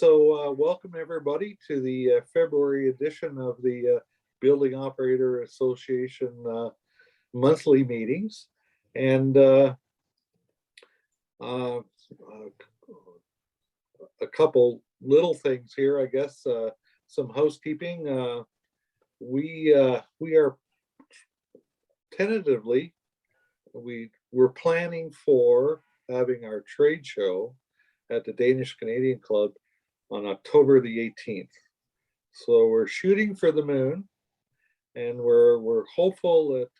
Welcome everybody to the February edition of the Building Operator Association monthly meetings. And a couple little things here, I guess, some housekeeping. We are tentatively, we're planning for having our trade show at the Danish Canadian Club on October the 18th. So we're shooting for the moon, and we're hopeful that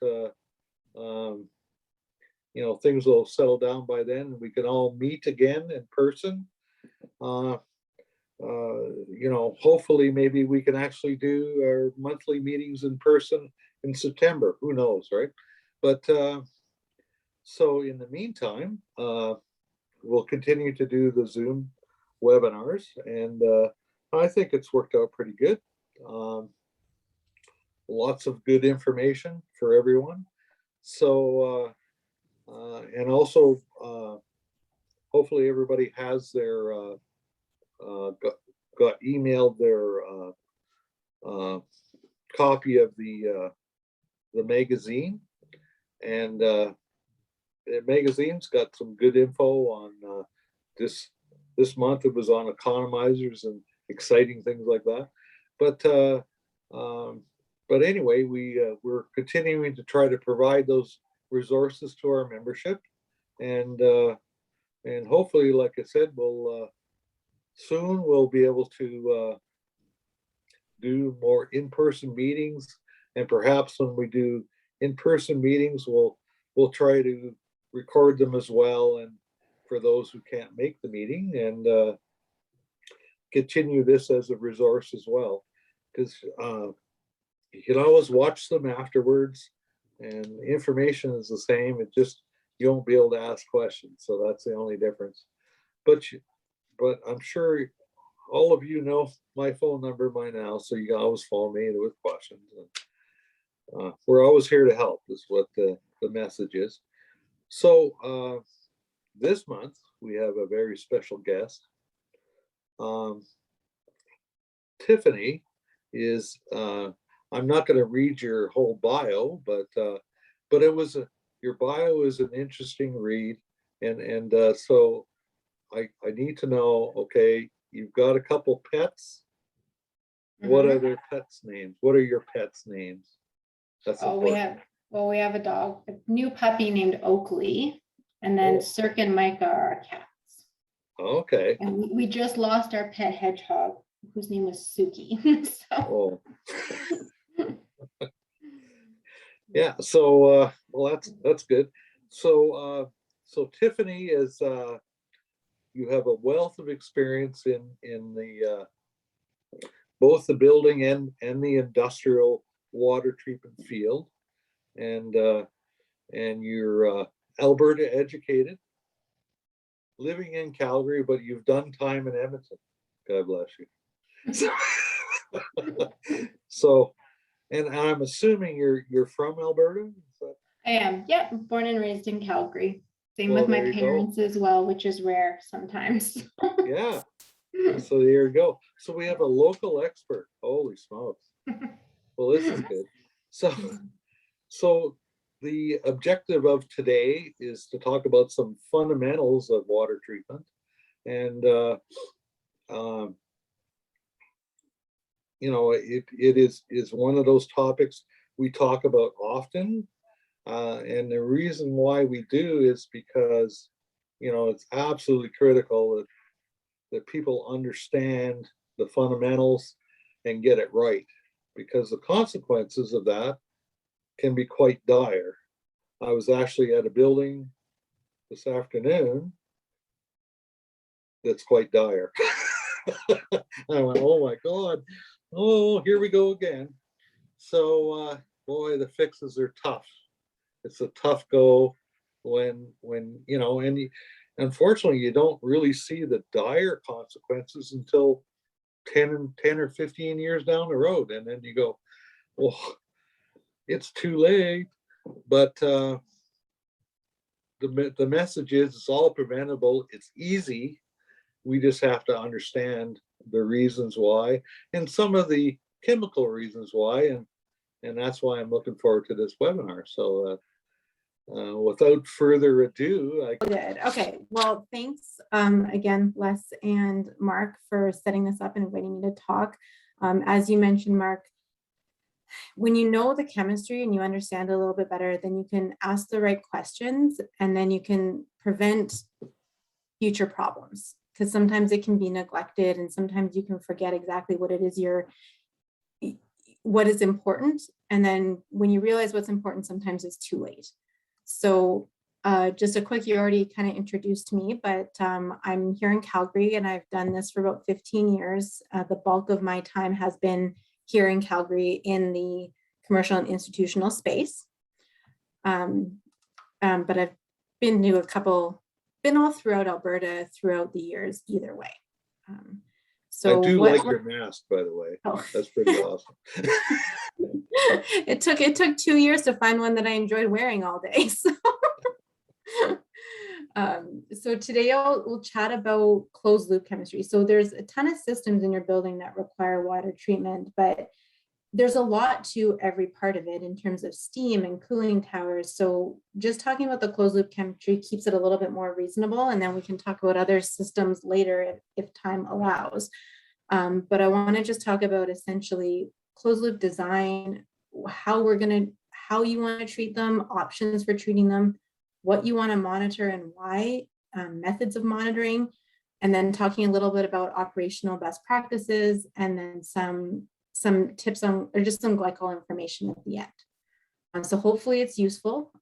things will settle down by then and we can all meet again in person. Hopefully maybe we can actually do our monthly meetings in person in September. Who knows, right? But so in the meantime, we'll continue to do the Zoom webinars, and I think it's worked out pretty good. Lots of good information for everyone. So, and also, hopefully everybody has their, got emailed their copy of the magazine, and the magazine's got some good info on this month. It was on economizers and exciting things like that. But anyway, we're continuing to try to provide those resources to our membership, and hopefully, like I said, soon we'll be able to do more in-person meetings, and perhaps when we do in-person meetings, we'll try to record them as well, and for those who can't make the meeting, and continue this as a resource as well, because you can always watch them afterwards, and the information is the same. It just, you won't be able to ask questions, so that's the only difference. But I'm sure all of you know my phone number by now, so you can always phone me with questions. And, we're always here to help, is what the message is. So this month we have a very special guest. Tiffany is, I'm not going to read your whole bio, but it was your bio is an interesting read, and so I need to know. Okay, you've got a couple pets. Mm-hmm. What are their pets' names? What are your pets' names? That's important. we have a dog, a new puppy named Oakley, and then Cirque and Micah are our cats. Okay. And we just lost our pet hedgehog, whose name was Suki. So. Yeah. So well, that's good. So Tiffany is you have a wealth of experience in the both the building and the industrial water treatment field, and you're Alberta educated, living in Calgary, but you've done time in Edmonton. God bless you. So, and I'm assuming you're from Alberta? I am. Yep, born and raised in Calgary. Same with my parents as well, which is rare sometimes. Yeah. So there you go. So we have a local expert. Holy smokes. Well, this is good. So the objective of today is to talk about some fundamentals of water treatment, and it is one of those topics we talk about often, and the reason why we do is because it's absolutely critical that people understand the fundamentals and get it right, because the consequences of that can be quite dire. I was actually at a building this afternoon that's quite dire. I went, oh my God, oh, here we go again. So boy, the fixes are tough. It's a tough go when and unfortunately you don't really see the dire consequences until 10 or 15 years down the road, and then you go, well, it's too late. But the message is it's all preventable. It's easy. We just have to understand the reasons why and some of the chemical reasons why. And that's why I'm looking forward to this webinar. So without further ado, Good. Okay. Well, thanks again, Les and Mark, for setting this up and inviting me to talk. As you mentioned, Mark, when you know the chemistry and you understand a little bit better, then you can ask the right questions and then you can prevent future problems, because sometimes it can be neglected and sometimes you can forget exactly what it is what is important. And then when you realize what's important, sometimes it's too late. So just a quick, you already kind of introduced me, but I'm here in Calgary and I've done this for about 15 years. The bulk of my time has been here in Calgary in the commercial and institutional space. But I've been to been all throughout Alberta throughout the years, either way. So I do like your mask, by the way. Oh. That's pretty awesome. It took 2 years to find one that I enjoyed wearing all day. So today we'll chat about closed loop chemistry. So there's a ton of systems in your building that require water treatment, but there's a lot to every part of it in terms of steam and cooling towers. So just talking about the closed loop chemistry keeps it a little bit more reasonable, and then we can talk about other systems later if time allows. But I want to just talk about essentially closed loop design, how you want to treat them, options for treating them, what you want to monitor and why, methods of monitoring, and then talking a little bit about operational best practices, and then some tips on, or just some glycol information at the end. So hopefully it's useful.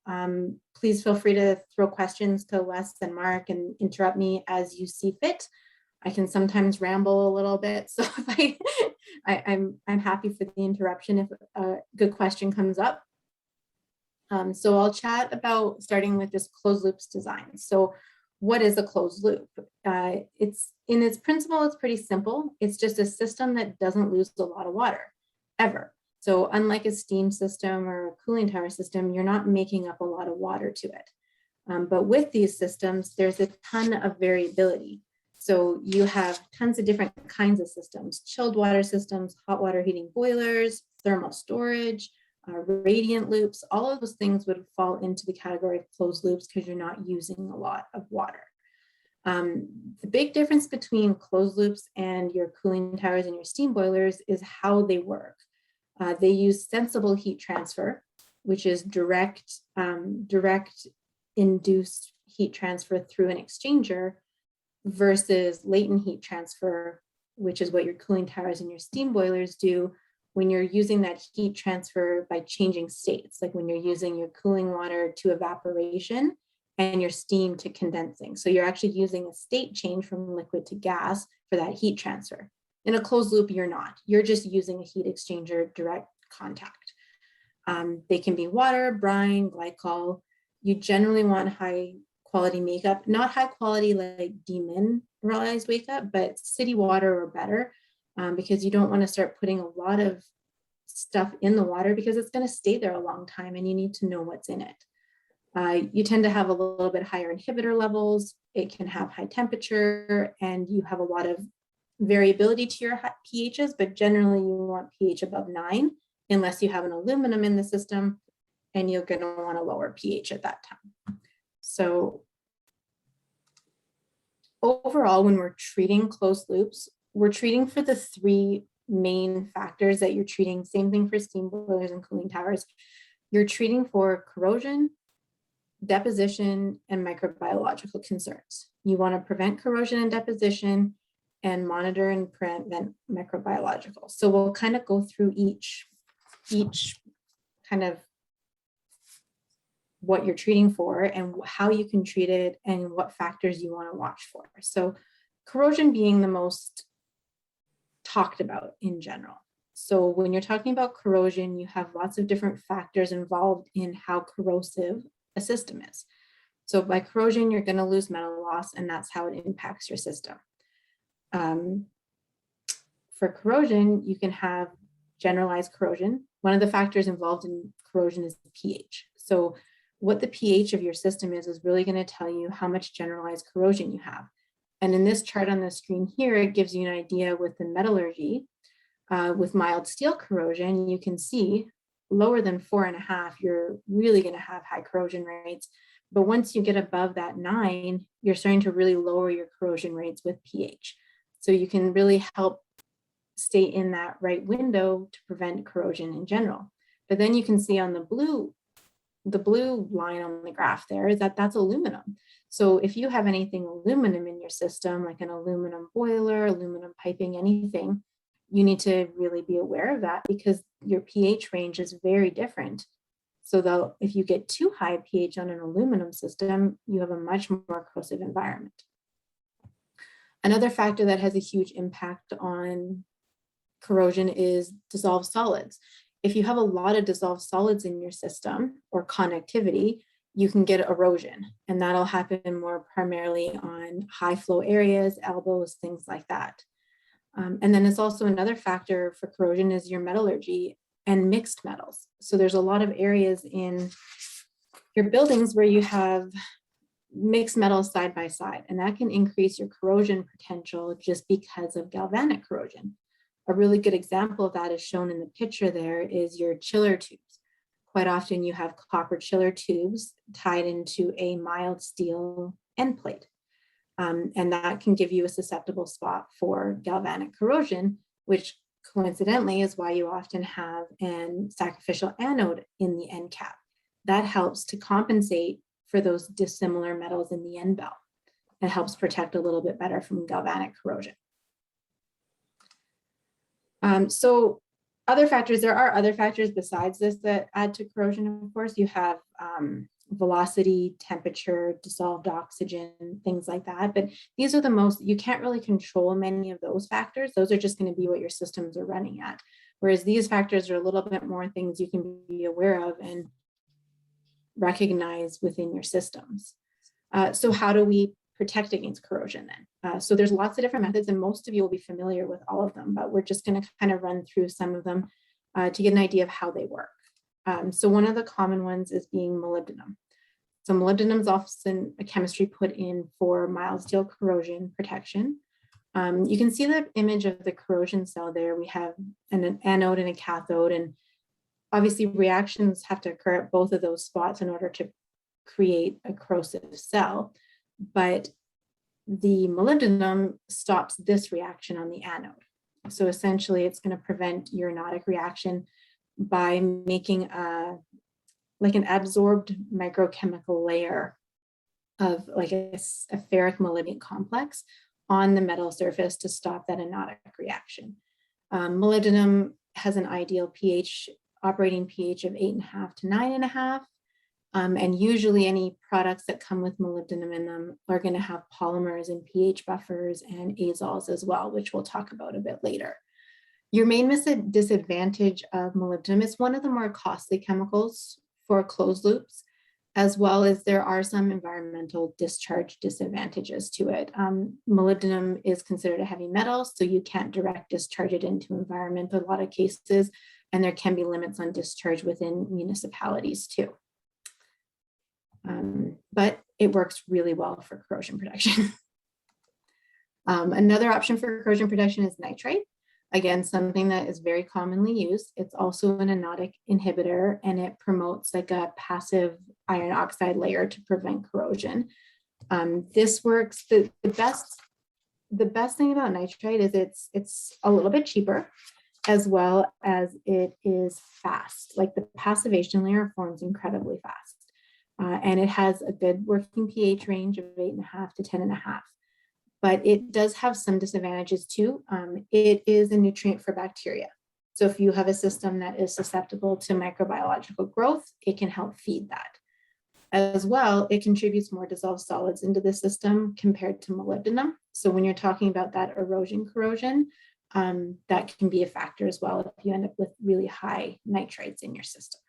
Please feel free to throw questions to Les and Mark and interrupt me as you see fit. I can sometimes ramble a little bit, so if I'm happy for the interruption if a good question comes up. So I'll chat about starting with this closed loops design. So what is a closed loop? It's in its principle, it's pretty simple. It's just a system that doesn't lose a lot of water ever. So unlike a steam system or a cooling tower system, you're not making up a lot of water to it. But with these systems, there's a ton of variability. So you have tons of different kinds of systems: chilled water systems, hot water heating boilers, thermal storage, radiant loops. All of those things would fall into the category of closed loops because you're not using a lot of water. The big difference between closed loops and your cooling towers and your steam boilers is how they work. They use sensible heat transfer, which is direct induced heat transfer through an exchanger, versus latent heat transfer, which is what your cooling towers and your steam boilers do when you're using that heat transfer by changing states, like when you're using your cooling water to evaporation and your steam to condensing. So you're actually using a state change from liquid to gas for that heat transfer. In a closed loop, you're not. You're just using a heat exchanger direct contact. They can be water, brine, glycol. You generally want high quality makeup, not high quality like demineralized makeup, but city water or better, because you don't want to start putting a lot of stuff in the water because it's going to stay there a long time and you need to know what's in it. You tend to have a little bit higher inhibitor levels. It can have high temperature and you have a lot of variability to your pHs, but generally you want pH above 9 unless you have an aluminum in the system, and you're going to want a lower pH at that time. So overall, when we're treating closed loops, we're treating for the three main factors that you're treating. Same thing for steam boilers and cooling towers. You're treating for corrosion, deposition, and microbiological concerns. You want to prevent corrosion and deposition and monitor and prevent microbiological. So we'll kind of go through each kind of what you're treating for and how you can treat it and what factors you want to watch for. So corrosion being the most talked about in general. So when you're talking about corrosion, you have lots of different factors involved in how corrosive a system is. So by corrosion, you're going to lose metal loss, and that's how it impacts your system. For corrosion, you can have generalized corrosion. One of the factors involved in corrosion is the pH. So what the pH of your system is really going to tell you how much generalized corrosion you have. And in this chart on the screen here, it gives you an idea with the metallurgy. With mild steel corrosion, you can see lower than 4.5, you're really going to have high corrosion rates. But once you get above that 9, you're starting to really lower your corrosion rates with pH. So you can really help stay in that right window to prevent corrosion in general. But then you can see on the blue line on the graph there is that that's aluminum. So if you have anything aluminum in your system, like an aluminum boiler, aluminum piping, anything, you need to really be aware of that because your pH range is very different. So if you get too high pH on an aluminum system, you have a much more corrosive environment. Another factor that has a huge impact on corrosion is dissolved solids. If you have a lot of dissolved solids in your system or connectivity, you can get erosion, and that'll happen more primarily on high flow areas, elbows, things like that. And then it's also another factor for corrosion is your metallurgy and mixed metals. So there's a lot of areas in your buildings where you have mixed metals side by side, and that can increase your corrosion potential just because of galvanic corrosion. A really good example of that is shown in the picture there is your chiller tubes. Quite often you have copper chiller tubes tied into a mild steel end plate. And that can give you a susceptible spot for galvanic corrosion, which coincidentally is why you often have an sacrificial anode in the end cap. That helps to compensate for those dissimilar metals in the end bell. It helps protect a little bit better from galvanic corrosion. So other factors, there are other factors besides this that add to corrosion, of course. You have velocity, temperature, dissolved oxygen, things like that. But these are the most, you can't really control many of those factors. Those are just going to be what your systems are running at. Whereas these factors are a little bit more things you can be aware of and recognize within your systems. So how do we protect against corrosion then? So there's lots of different methods, and most of you will be familiar with all of them, but we're just going to kind of run through some of them to get an idea of how they work. So one of the common ones is being molybdenum. So molybdenum is often a chemistry put in for mild steel corrosion protection. You can see the image of the corrosion cell there. We have an anode and a cathode, and obviously reactions have to occur at both of those spots in order to create a corrosive cell. But the molybdenum stops this reaction on the anode. So essentially it's going to prevent uranotic reaction by making like an absorbed microchemical layer of like a ferric molybdenate complex on the metal surface to stop that anotic reaction. Molybdenum has an ideal pH, operating pH of 8.5 to 9.5. And usually any products that come with molybdenum in them are going to have polymers and pH buffers and azoles as well, which we'll talk about a bit later. Your main disadvantage of molybdenum is one of the more costly chemicals for closed loops, as well as there are some environmental discharge disadvantages to it. Molybdenum is considered a heavy metal, so you can't direct discharge it into environment in a lot of cases, and there can be limits on discharge within municipalities too. But it works really well for corrosion protection. Another option for corrosion protection is nitrate. Again, something that is very commonly used. It's also an anotic inhibitor, and it promotes like a passive iron oxide layer to prevent corrosion. This works, the best thing about nitrate is it's a little bit cheaper, as well as it is fast. Like the passivation layer forms incredibly fast. And it has a good working pH range of 8.5 to 10.5. But it does have some disadvantages too. It is a nutrient for bacteria. So if you have a system that is susceptible to microbiological growth, it can help feed that. As well, it contributes more dissolved solids into the system compared to molybdenum. So when you're talking about that erosion corrosion, that can be a factor as well if you end up with really high nitrates in your system.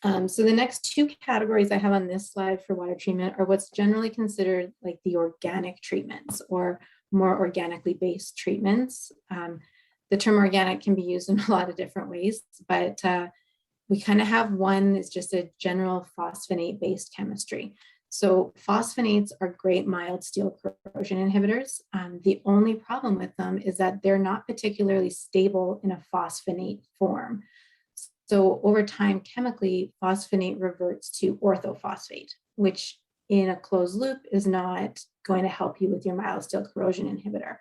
So the next two categories I have on this slide for water treatment are what's generally considered like the organic treatments or more organically based treatments. The term organic can be used in a lot of different ways, but we kind of have one that's just a general phosphonate based chemistry. So phosphonates are great mild steel corrosion inhibitors. The only problem with them is that they're not particularly stable in a phosphonate form. So over time, chemically, phosphonate reverts to orthophosphate, which in a closed loop is not going to help you with your mild steel corrosion inhibitor.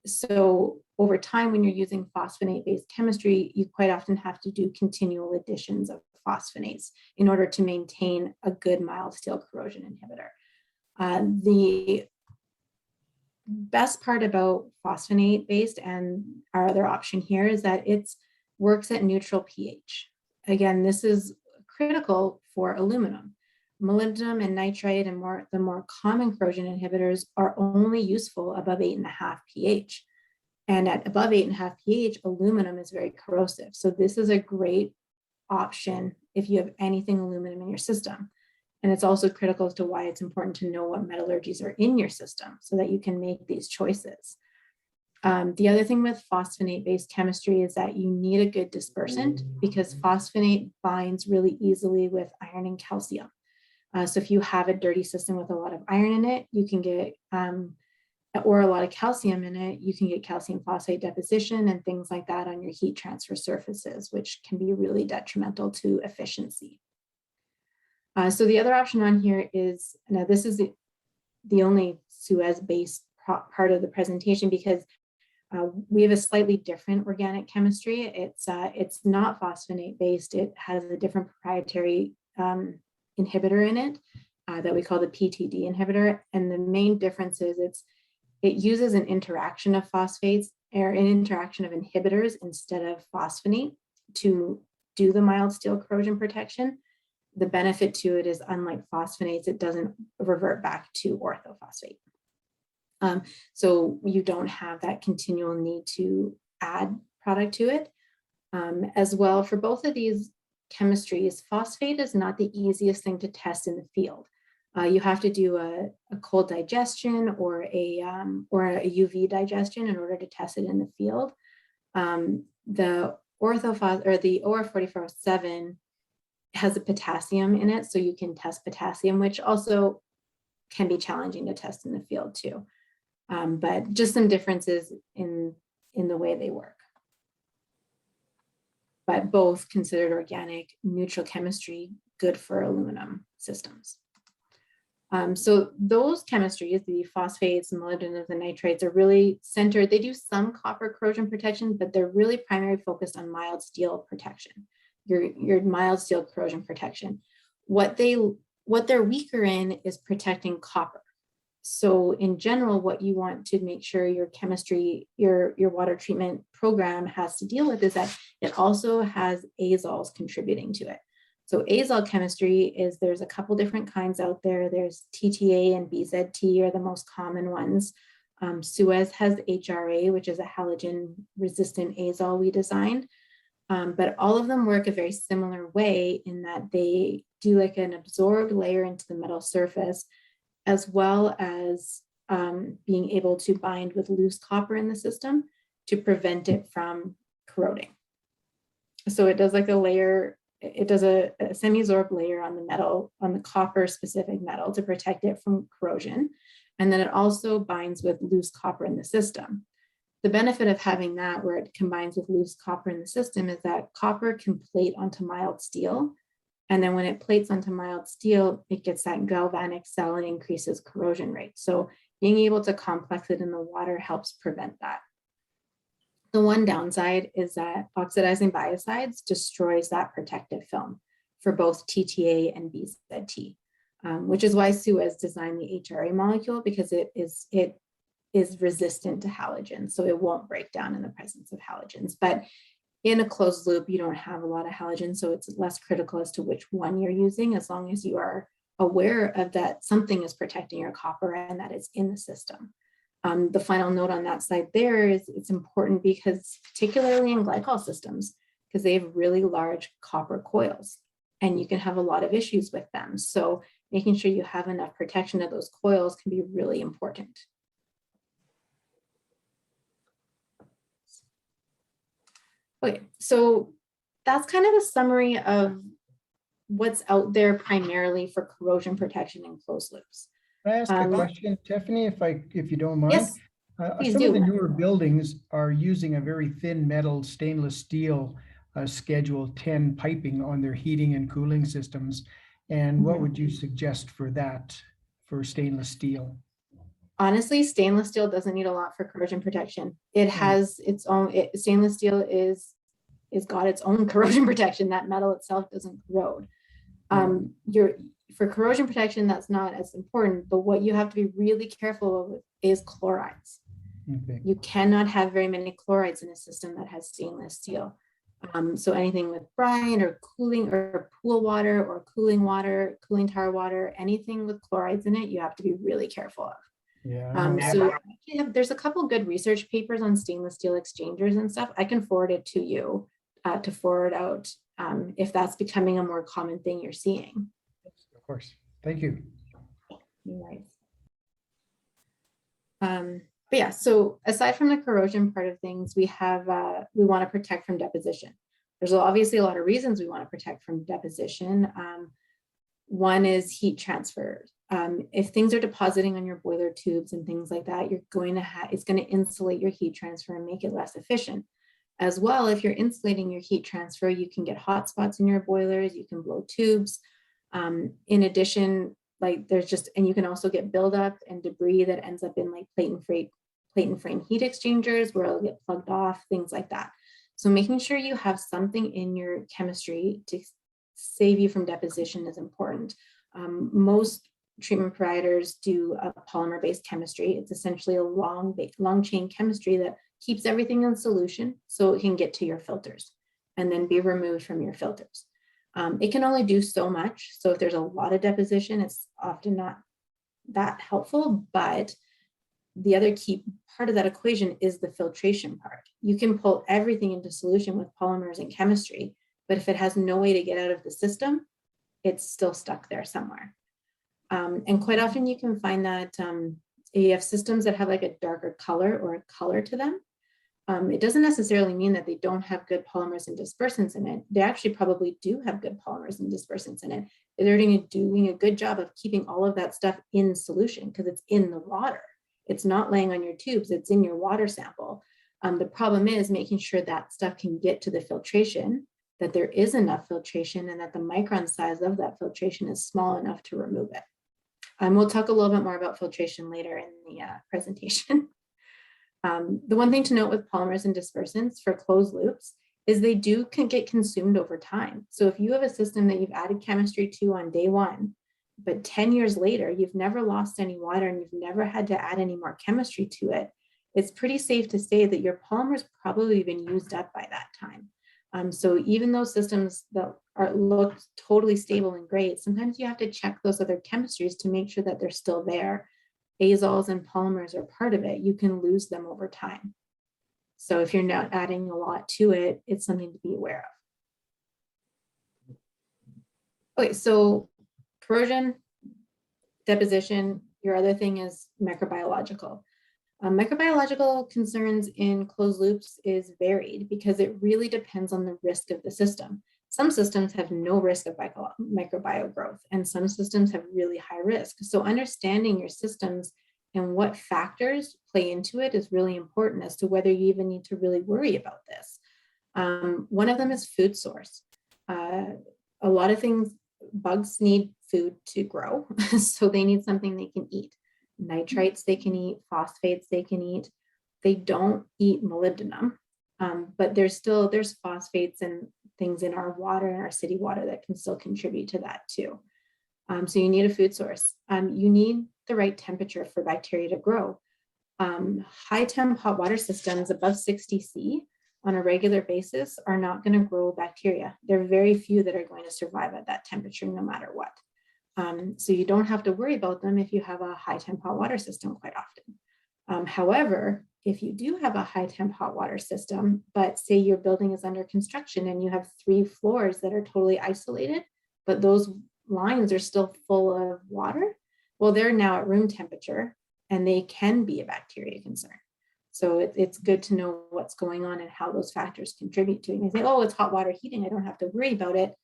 So over time, when you're using phosphonate-based chemistry, you quite often have to do continual additions of phosphonates in order to maintain a good mild steel corrosion inhibitor. The best part about phosphonate-based and our other option here is that it works at neutral pH. Again, this is critical for aluminum. Molybdenum and nitrate and the more common corrosion inhibitors are only useful above 8.5 pH. And at above 8.5 pH, aluminum is very corrosive. So this is a great option if you have anything aluminum in your system. And it's also critical as to why it's important to know what metallurgies are in your system so that you can make these choices. The other thing with phosphonate-based chemistry is that you need a good dispersant because phosphonate binds really easily with iron and calcium. So if you have a dirty system with a lot of iron in it, you can get, or a lot of calcium in it, you can get calcium phosphate deposition and things like that on your heat transfer surfaces, which can be really detrimental to efficiency. So the other option on here is, now this is the only SUEZ-based part of the presentation because we have a slightly different organic chemistry. It's not phosphonate-based. It has a different proprietary inhibitor in it that we call the PTD inhibitor. And the main difference is it uses an interaction of phosphates or an interaction of inhibitors instead of phosphonate to do the mild steel corrosion protection. The benefit to it is, unlike phosphonates, it doesn't revert back to orthophosphate. So you don't have that continual need to add product to it. As well, for both of these chemistries, phosphate is not the easiest thing to test in the field. You have to do a cold digestion or a UV digestion in order to test it in the field. The OR-4407 has a potassium in it, so you can test potassium, which also can be challenging to test in the field too. But just some differences in the way they work. But both considered organic, neutral chemistry, good for aluminum systems. So those chemistries, the phosphates, the molybdenum, the nitrates, are really centered. They do some copper corrosion protection, but they're really primarily focused on mild steel protection, your mild steel corrosion protection. What they're weaker in is protecting copper. So in general, what you want to make sure your chemistry, your water treatment program has to deal with is that it also has azoles contributing to it. So azole chemistry is, there's a couple different kinds out there. There's TTA and BZT are the most common ones. SUEZ has HRA, which is a halogen resistant azole we designed. But all of them work a very similar way in that they do like an absorbed layer into the metal surface, as well as being able to bind with loose copper in the system to prevent it from corroding. So it does like a layer, it does a semi-absorbed layer on the metal, on the copper specific metal to protect it from corrosion. And then it also binds with loose copper in the system. The benefit of having that, where it combines with loose copper in the system, is that copper can plate onto mild steel. And then when it plates onto mild steel, it gets that galvanic cell and increases corrosion rate. So being able to complex it in the water helps prevent that. The one downside is that oxidizing biocides destroys that protective film for both TTA and BZT, which is why SUEZ designed the HRA molecule, because it is resistant to halogens. So it won't break down in the presence of halogens. But in a closed loop, you don't have a lot of halogens, so it's less critical as to which one you're using, as long as you are aware of that something is protecting your copper and that it's in the system. The final note on that side there is it's important because particularly in glycol systems, because they have really large copper coils and you can have a lot of issues with them. So making sure you have enough protection of those coils can be really important. Okay, so that's kind of a summary of what's out there primarily for corrosion protection in closed loops. Can I ask a Um, question, Tiffany, if you don't mind? Yes, please Some of the do. newer buildings are using a very thin metal stainless steel Schedule 10 piping on their heating and cooling systems. And what Mhm. would you suggest for that, for stainless steel? Honestly, stainless steel doesn't need a lot for corrosion protection. It has its own, stainless steel is got its own corrosion protection. That metal itself doesn't corrode. For corrosion protection, that's not as important, but what you have to be really careful of is chlorides. Okay. You cannot have very many chlorides in a system that has stainless steel. So anything with brine or cooling or pool water or cooling tower water, anything with chlorides in it, you have to be really careful of. Yeah. So there's a couple good research papers on stainless steel exchangers and stuff. I can forward it to you to forward out if that's becoming a more common thing you're seeing. Of course. Thank you. Right. But yeah, so aside from the corrosion part of things, we want to protect from deposition. There's obviously a lot of reasons we want to protect from deposition. One is heat transfer. If things are depositing on your boiler tubes and things like that, it's going to insulate your heat transfer and make it less efficient. As well, if you're insulating your heat transfer, you can get hot spots in your boilers, you can blow tubes. In addition, and you can also get buildup and debris that ends up in like plate and frame heat exchangers where it'll get plugged off, things like that. So making sure you have something in your chemistry to save you from deposition is important. Most treatment providers do a polymer-based chemistry. It's essentially a long chain chemistry that keeps everything in solution so it can get to your filters and then be removed from your filters. It can only do so much. So if there's a lot of deposition, it's often not that helpful, but the other key part of that equation is the filtration part. You can pull everything into solution with polymers and chemistry, but if it has no way to get out of the system, it's still stuck there somewhere. And quite often you can find that you have systems that have like a darker color or a color to them. It doesn't necessarily mean that they don't have good polymers and dispersants in it. They actually probably do have good polymers and dispersants in it. They're doing a good job of keeping all of that stuff in solution because it's in the water. It's not laying on your tubes, it's in your water sample. The problem is making sure that stuff can get to the filtration, that there is enough filtration and that the micron size of that filtration is small enough to remove it. We'll talk a little bit more about filtration later in the presentation. The one thing to note with polymers and dispersants for closed loops is they can get consumed over time. So if you have a system that you've added chemistry to on day one, but 10 years later, you've never lost any water and you've never had to add any more chemistry to it, it's pretty safe to say that your polymer's probably been used up by that time. So even those systems that look totally stable and great, sometimes you have to check those other chemistries to make sure that they're still there. Azoles and polymers are part of it. You can lose them over time. So if you're not adding a lot to it, it's something to be aware of. Okay, so corrosion, deposition, your other thing is microbiological. Microbiological concerns in closed loops is varied because it really depends on the risk of the system. Some systems have no risk of microbiome growth, and some systems have really high risk. So understanding your systems and what factors play into it is really important as to whether you even need to really worry about this. One of them is food source. A lot of things, bugs need food to grow, so they need something they can eat. Nitrates they can eat, phosphates they can eat. They don't eat molybdenum, but there's phosphates and things in our water and our city water that can still contribute to that too. So you need a food source. You need the right temperature for bacteria to grow. High temp hot water systems above 60 C on a regular basis are not going to grow bacteria. There are very few that are going to survive at that temperature no matter what. So you don't have to worry about them if you have a high temp hot water system quite often. However, if you do have a high temp hot water system, but say your building is under construction and you have 3 floors that are totally isolated, but those lines are still full of water, well, they're now at room temperature and they can be a bacteria concern. So it's good to know what's going on and how those factors contribute to it. You say, oh, it's hot water heating, I don't have to worry about it.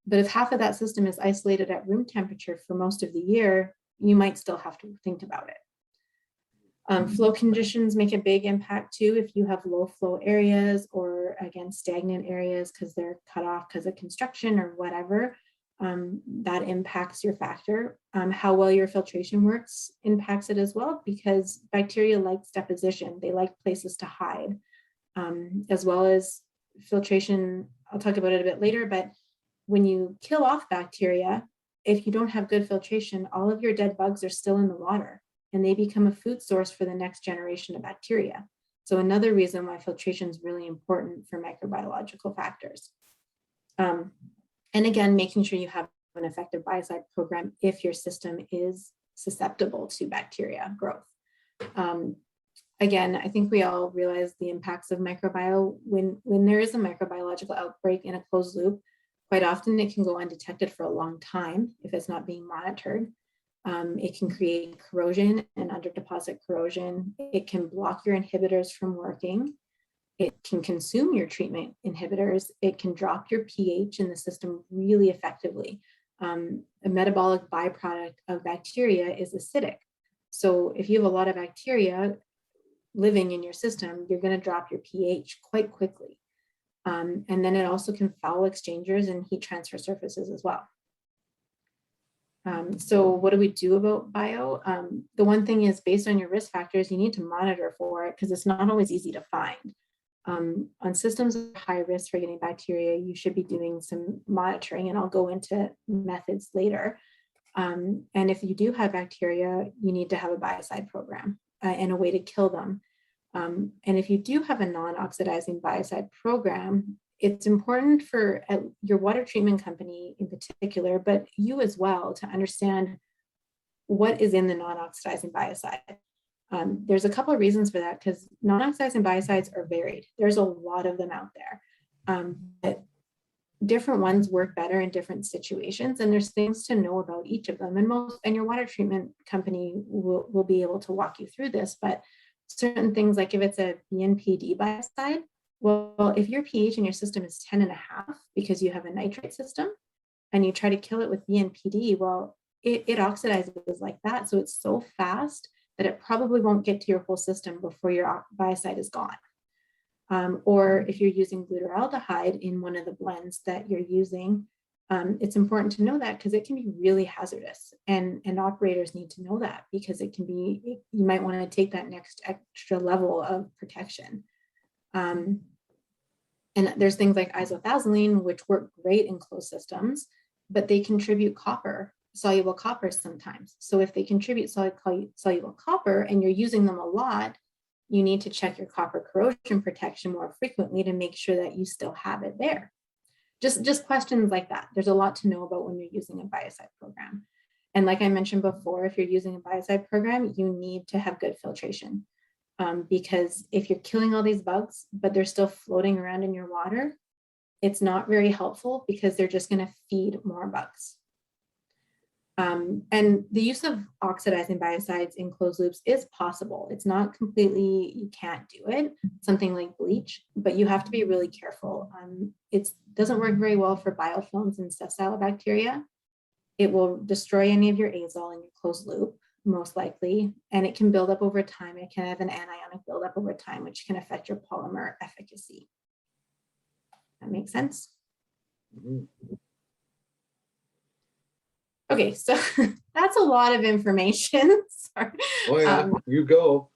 But if half of that system is isolated at room temperature for most of the year, you might still have to think about it. Flow conditions make a big impact too. If you have low flow areas or again, stagnant areas because they're cut off because of construction or whatever, that impacts your factor. How well your filtration works impacts it as well, because bacteria like deposition. They like places to hide, as well as filtration. I'll talk about it a bit later, but when you kill off bacteria, if you don't have good filtration, all of your dead bugs are still in the water and they become a food source for the next generation of bacteria. So another reason why filtration is really important for microbiological factors. And again, making sure you have an effective biocide program if your system is susceptible to bacteria growth. Again, I think we all realize the impacts of microbiome. When there is a microbiological outbreak in a closed loop, quite often it can go undetected for a long time if it's not being monitored. It can create corrosion and under deposit corrosion. It can block your inhibitors from working. It can consume your treatment inhibitors. It can drop your pH in the system really effectively. A metabolic byproduct of bacteria is acidic. So if you have a lot of bacteria living in your system, you're going to drop your pH quite quickly. And then it also can foul exchangers and heat transfer surfaces as well. So what do we do about bio? The one thing is, based on your risk factors, you need to monitor for it because it's not always easy to find. On systems of high risk for getting bacteria, you should be doing some monitoring, and I'll go into methods later. And if you do have bacteria, you need to have a biocide program and a way to kill them. And if you do have a non-oxidizing biocide program, it's important for your water treatment company in particular, but you as well, to understand what is in the non-oxidizing biocide. There's a couple of reasons for that, because non-oxidizing biocides are varied. There's a lot of them out there. But different ones work better in different situations, and there's things to know about each of them. And your water treatment company will be able to walk you through this, but certain things, like if it's a BNPD biocide, well, if your pH in your system is 10.5 because you have a nitrate system and you try to kill it with BNPD, well, it oxidizes like that. So it's so fast that it probably won't get to your whole system before your biocide is gone. Or if you're using glutaraldehyde in one of the blends that you're using, it's important to know that because it can be really hazardous, and operators need to know that because it can be, you might want to take that next extra level of protection. And there's things like isothiazolene, which work great in closed systems, but they contribute copper, soluble copper sometimes. So if they contribute soluble copper and you're using them a lot, you need to check your copper corrosion protection more frequently to make sure that you still have it there. Just questions like that. There's a lot to know about when you're using a biocide program. And like I mentioned before, if you're using a biocide program, you need to have good filtration. Because if you're killing all these bugs, but they're still floating around in your water, it's not very helpful because they're just going to feed more bugs. And the use of oxidizing biocides in closed loops is possible. It's not completely, you can't do it, something like bleach, but you have to be really careful. It doesn't work very well for biofilms and sessile bacteria. It will destroy any of your azole in your closed loop, most likely, and it can build up over time. It can have an anionic buildup over time, which can affect your polymer efficacy. That makes sense? Mhm. Okay, so that's a lot of information. Sorry. Oh yeah, you go.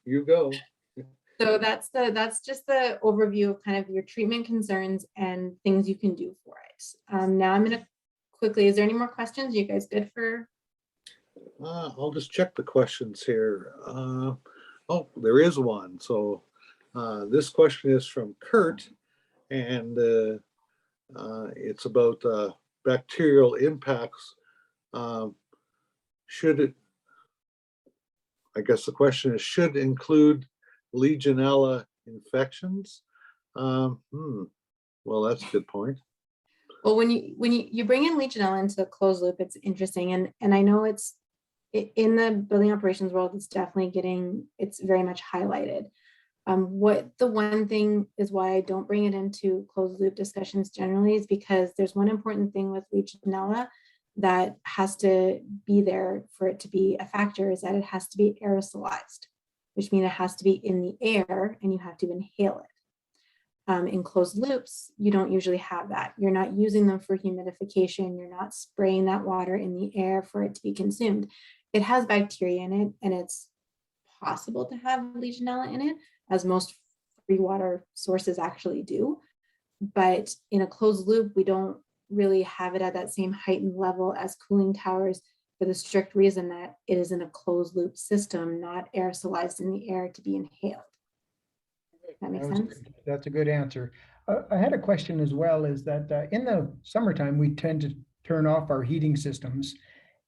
So that's just the overview of kind of your treatment concerns and things you can do for it. Now I'm going to quickly, is there any more questions? You guys good for? I'll just check the questions here. Oh, there is one. So this question is from Kurt, and it's about bacterial impacts. Should it, I guess the question is, should include Legionella infections? Well, that's a good point. Well, when you bring in Legionella into a closed loop, it's interesting, and I know it's in the building operations world, it's definitely it's very much highlighted. What the one thing is why I don't bring it into closed loop discussions generally is because there's one important thing with Legionella that has to be there for it to be a factor, is that it has to be aerosolized, which means it has to be in the air and you have to inhale it. In closed loops, you don't usually have that. You're not using them for humidification. You're not spraying that water in the air for it to be consumed. It has bacteria in it, and it's possible to have Legionella in it, as most free water sources actually do. But in a closed loop, we don't really have it at that same heightened level as cooling towers, for the strict reason that it is in a closed loop system, not aerosolized in the air to be inhaled. That makes sense? That's a good answer. I had a question as well, is that in the summertime, we tend to turn off our heating systems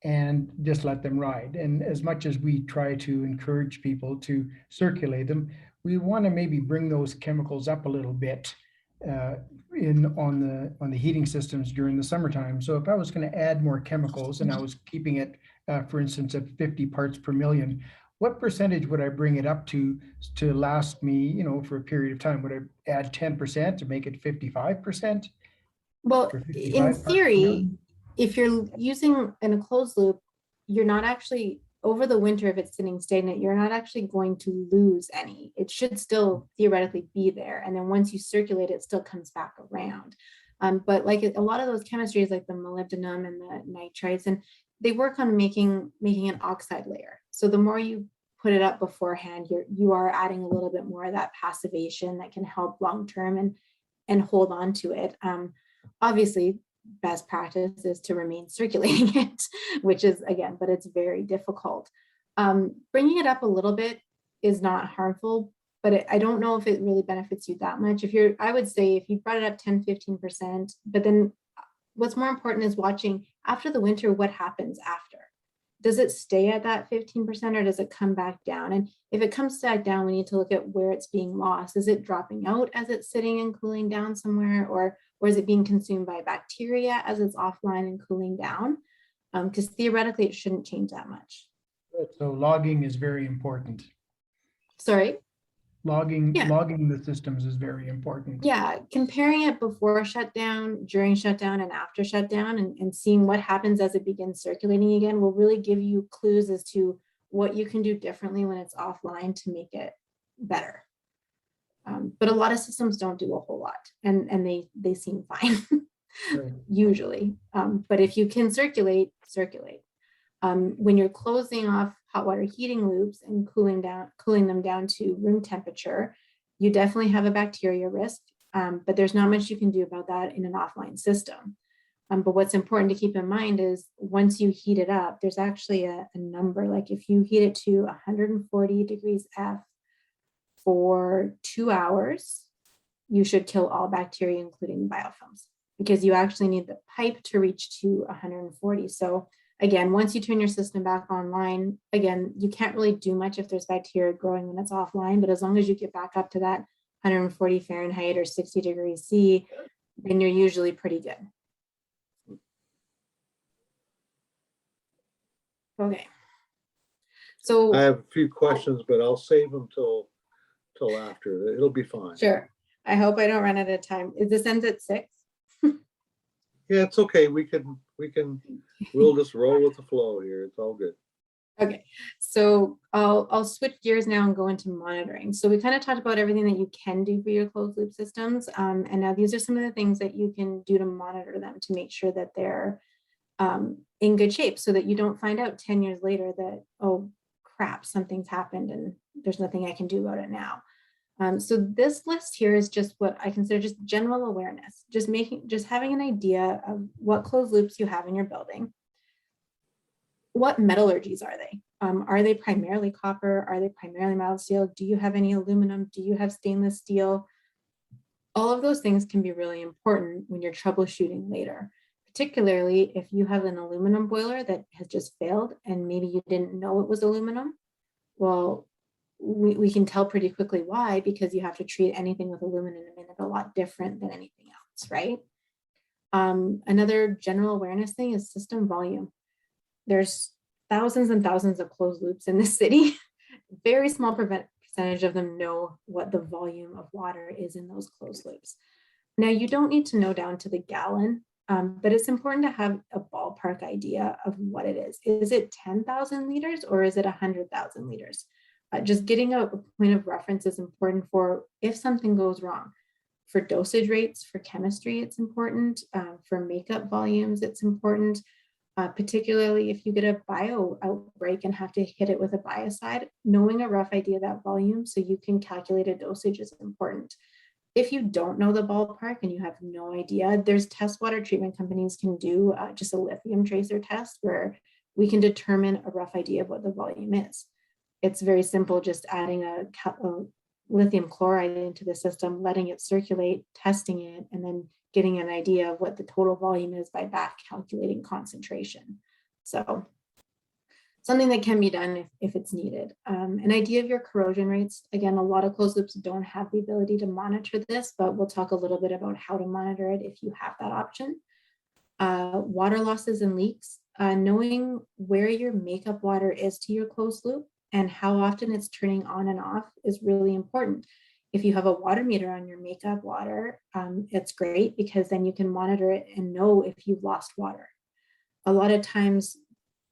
and just let them ride. And as much as we try to encourage people to circulate them, we want to maybe bring those chemicals up a little bit on the heating systems during the summertime. So if I was going to add more chemicals and I was keeping it, for instance, at 50 parts per million, what percentage would I bring it up to last me, for a period of time? Would I add 10% to make it 55%? Well, Or 55 in parts per theory, million? if you're using in a closed loop, you're not actually, over the winter, if it's sitting stagnant, you're not actually going to lose any. It should still theoretically be there. And then once you circulate, it still comes back around. But like a lot of those chemistries, like the molybdenum and the nitrates, and they work on making an oxide layer. So the more you put it up beforehand, you are adding a little bit more of that passivation that can help long-term and hold on to it. Obviously, best practice is to remain circulating it, which is, again, but it's very difficult. Bringing it up a little bit is not harmful, but I don't know if it really benefits you that much. I would say if you brought it up 10-15%, but then what's more important is watching after the winter, what happens after. Does it stay at that 15% or does it come back down? And if it comes back down, we need to look at where it's being lost. Is it dropping out as it's sitting and cooling down somewhere, or is it being consumed by bacteria as it's offline and cooling down? Because theoretically, it shouldn't change that much. So logging is very important. Sorry? Logging Yeah. the systems is very important. Yeah, comparing it before shutdown, during shutdown, and after shutdown, and seeing what happens as it begins circulating again will really give you clues as to what you can do differently when it's offline to make it better. But a lot of systems don't do a whole lot, and they seem fine, Right. usually. But if you can circulate. When you're closing off hot water heating loops and cooling them down to room temperature, you definitely have a bacteria risk, but there's not much you can do about that in an offline system. But what's important to keep in mind is once you heat it up, there's actually a number, like if you heat it to 140 degrees F for 2 hours, you should kill all bacteria, including biofilms, because you actually need the pipe to reach to 140. So again, once you turn your system back online, again, you can't really do much if there's bacteria growing when it's offline, but as long as you get back up to that 140 Fahrenheit or 60 degrees C, then you're usually pretty good. Okay. So I have a few questions, but I'll save them till after. It'll be fine. sure. I hope I don't run out of time. This ends at 6? Yeah, it's okay. We'll just roll with the flow here. It's all good. Okay, so I'll switch gears now and go into monitoring. So we kind of talked about everything that you can do for your closed loop systems. And now these are some of the things that you can do to monitor them to make sure that they're in good shape, so that you don't find out 10 years later that, oh crap, something's happened and there's nothing I can do about it now. So this list here is just what I consider just general awareness, just having an idea of what closed loops you have in your building. What metallurgies are they? Are they primarily copper? Are they primarily mild steel? Do you have any aluminum? Do you have stainless steel? All of those things can be really important when you're troubleshooting later, particularly if you have an aluminum boiler that has just failed and maybe you didn't know it was aluminum. Well, we can tell pretty quickly why, because you have to treat anything with aluminum in it a lot different than anything else, right? Another general awareness thing is system volume. There's thousands and thousands of closed loops in this city. Very small percentage of them know what the volume of water is in those closed loops. Now, you don't need to know down to the gallon, but it's important to have a ballpark idea of what it is. Is it 10,000 liters or is it 100,000 liters? Just getting a point of reference is important for if something goes wrong. For dosage rates, for chemistry, it's important. For makeup volumes, it's important. Particularly if you get a bio outbreak and have to hit it with a biocide, knowing a rough idea of that volume so you can calculate a dosage is important. If you don't know the ballpark and you have no idea, there's test water treatment companies can do just a lithium tracer test where we can determine a rough idea of what the volume is. It's very simple, just adding a lithium chloride into the system, letting it circulate, testing it, and then getting an idea of what the total volume is by back calculating concentration. So something that can be done if it's needed. An idea of your corrosion rates. Again, a lot of closed loops don't have the ability to monitor this, but we'll talk a little bit about how to monitor it if you have that option. Water losses and leaks. Knowing where your makeup water is to your closed loop and how often it's turning on and off is really important. If you have a water meter on your makeup water, it's great because then you can monitor it and know if you've lost water. A lot of times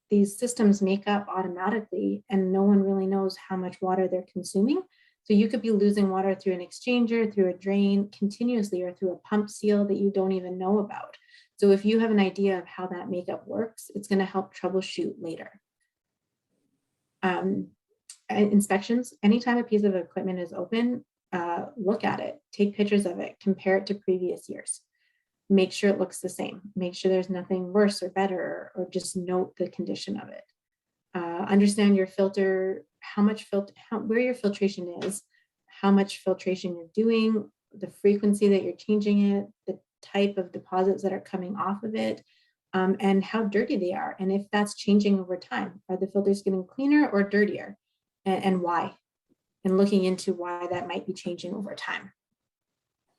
these systems make up automatically and no one really knows how much water they're consuming. So you could be losing water through an exchanger, through a drain continuously, or through a pump seal that you don't even know about. So if you have an idea of how that makeup works, it's going to help troubleshoot later. Inspections, anytime a piece of equipment is open, look at it, take pictures of it, compare it to previous years. Make sure it looks the same. Make sure there's nothing worse or better, or just note the condition of it. Understand your filter, where your filtration is, how much filtration you're doing, the frequency that you're changing it, the type of deposits that are coming off of it, and how dirty they are. And if that's changing over time, are the filters getting cleaner or dirtier, and why? And looking into why that might be changing over time.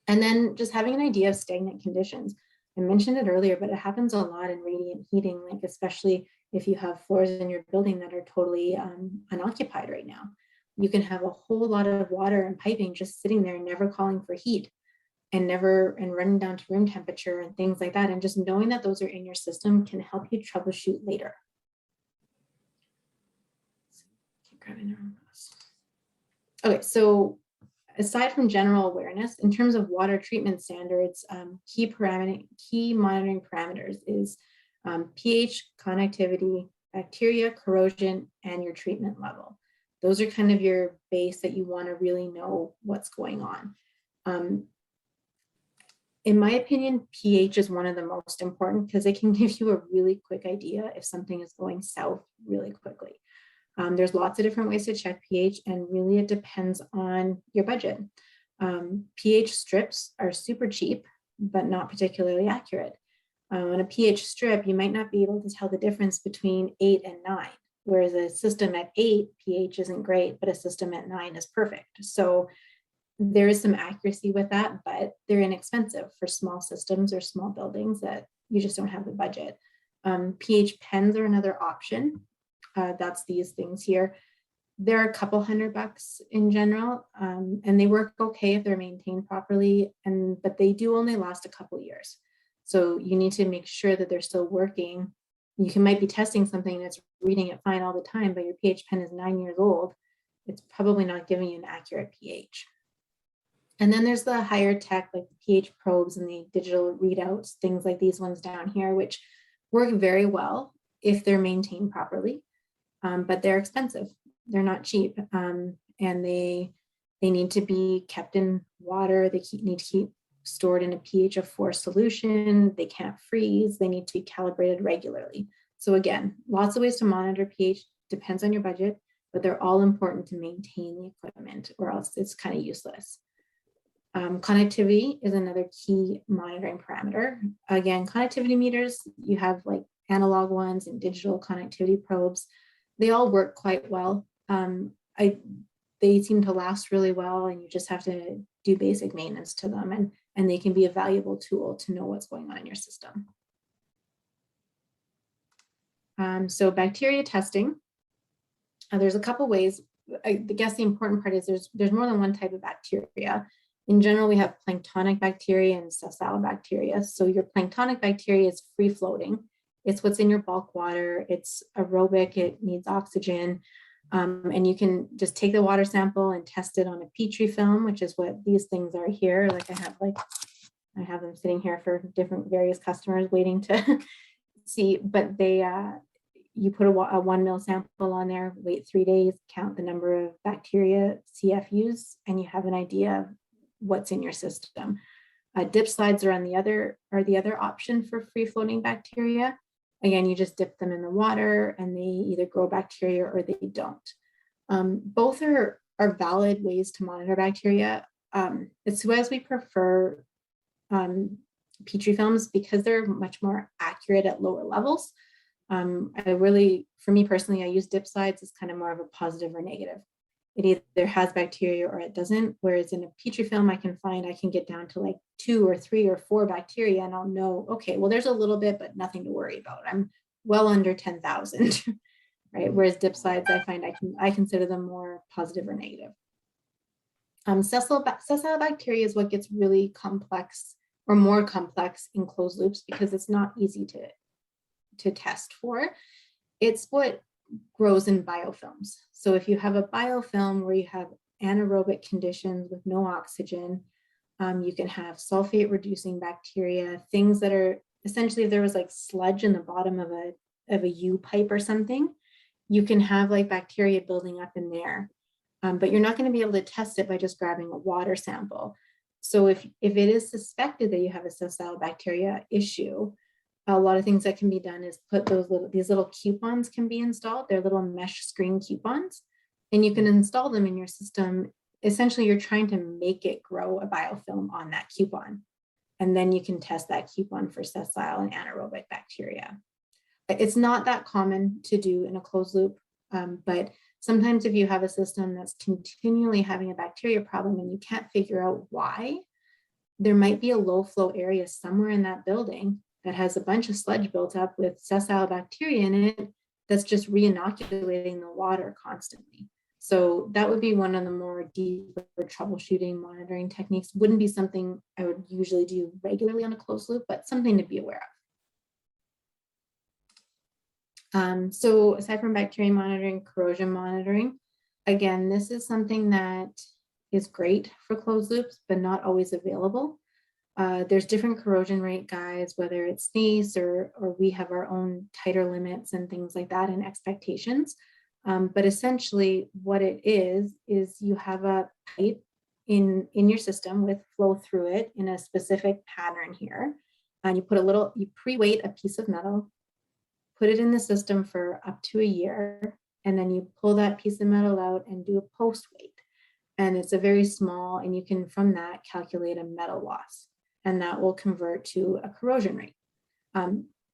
And then just having an idea of stagnant conditions. I mentioned it earlier, but it happens a lot in radiant heating, like especially if you have floors in your building that are totally unoccupied right now. You can have a whole lot of water and piping just sitting there, never calling for heat and running down to room temperature and things like that. And just knowing that those are in your system can help you troubleshoot later. Keep grabbing the wrong mouse. Okay, so aside from general awareness, in terms of water treatment standards, key monitoring parameters is pH, connectivity, bacteria, corrosion, and your treatment level. Those are kind of your base that you want to really know what's going on. In my opinion, pH is one of the most important because it can give you a really quick idea if something is going south really quickly. There's lots of different ways to check pH, and really it depends on your budget. pH strips are super cheap, but not particularly accurate. On a pH strip, you might not be able to tell the difference between 8 and 9, whereas a system at 8 pH isn't great, but a system at 9 is perfect. So there is some accuracy with that, but they're inexpensive for small systems or small buildings that you just don't have the budget. pH pens are another option. That's these things here. They're a couple $100 in general, and they work okay if they're maintained properly, but they do only last a couple years. So you need to make sure that they're still working. You might be testing something and it's reading it fine all the time, but your pH pen is 9 years old. It's probably not giving you an accurate pH. And then there's the higher tech, like the pH probes and the digital readouts, things like these ones down here, which work very well if they're maintained properly, but they're expensive. They're not cheap, and they need to be kept in water. They need to keep stored in a pH of 4 solution. They can't freeze. They need to be calibrated regularly. So again, lots of ways to monitor pH, depends on your budget, but they're all important to maintain the equipment, or else it's kind of useless. Connectivity is another key monitoring parameter. Again, connectivity meters, you have like analog ones and digital connectivity probes. They all work quite well. They seem to last really well, and you just have to do basic maintenance to them, and they can be a valuable tool to know what's going on in your system. So bacteria testing, there's a couple ways. I guess the important part is there's more than one type of bacteria. In general, we have planktonic bacteria and sessile bacteria. So your planktonic bacteria is free floating. It's what's in your bulk water. It's aerobic, it needs oxygen. And you can just take the water sample and test it on a Petri film, which is what these things are here. Like I have them sitting here for different various customers waiting to see, but you put a 1 ml sample on there, wait 3 days, count the number of bacteria CFUs, and you have an idea of what's in your system. Dip slides are the other option for free floating bacteria. Again, you just dip them in the water and they either grow bacteria or they don't. Both are valid ways to monitor bacteria. At SUEZ, we prefer Petri films because they're much more accurate at lower levels. For me personally, I use dip slides as kind of more of a positive or negative. It either has bacteria or it doesn't, whereas in a Petri film, I can get down to like 2 or 3 or 4 bacteria and I'll know, okay, well, there's a little bit, but nothing to worry about. I'm well under 10,000, right? Whereas dip slides, I find I consider them more positive or negative. Sessile bacteria is what gets really complex or more complex in closed loops because it's not easy to test for. It's what grows in biofilms. So if you have a biofilm where you have anaerobic conditions with no oxygen, you can have sulfate reducing bacteria, things that are essentially, if there was like sludge in the bottom of a U pipe or something, you can have like bacteria building up in there. But you're not going to be able to test it by just grabbing a water sample. So if it is suspected that you have a sessile bacteria issue, a lot of things that can be done is put these little coupons can be installed. They're little mesh screen coupons, and you can install them in your system. Essentially, you're trying to make it grow a biofilm on that coupon, and then you can test that coupon for sessile and anaerobic bacteria. It's not that common to do in a closed loop, but sometimes if you have a system that's continually having a bacteria problem and you can't figure out why, there might be a low flow area somewhere in that building that has a bunch of sludge built up with sessile bacteria in it that's just re-inoculating the water constantly. So that would be one of the more deeper troubleshooting monitoring techniques. Wouldn't be something I would usually do regularly on a closed loop, but something to be aware of. So aside from bacteria monitoring, corrosion monitoring, again, this is something that is great for closed loops, but not always available. There's different corrosion rate guides, whether it's SUEZ or we have our own tighter limits and things like that and expectations. But essentially what it is you have a pipe in your system with flow through it in a specific pattern here. And you pre-weight a piece of metal, put it in the system for up to a year, and then you pull that piece of metal out and do a post weight. And it's a very small, and you can from that calculate a metal loss. And that will convert to a corrosion rate.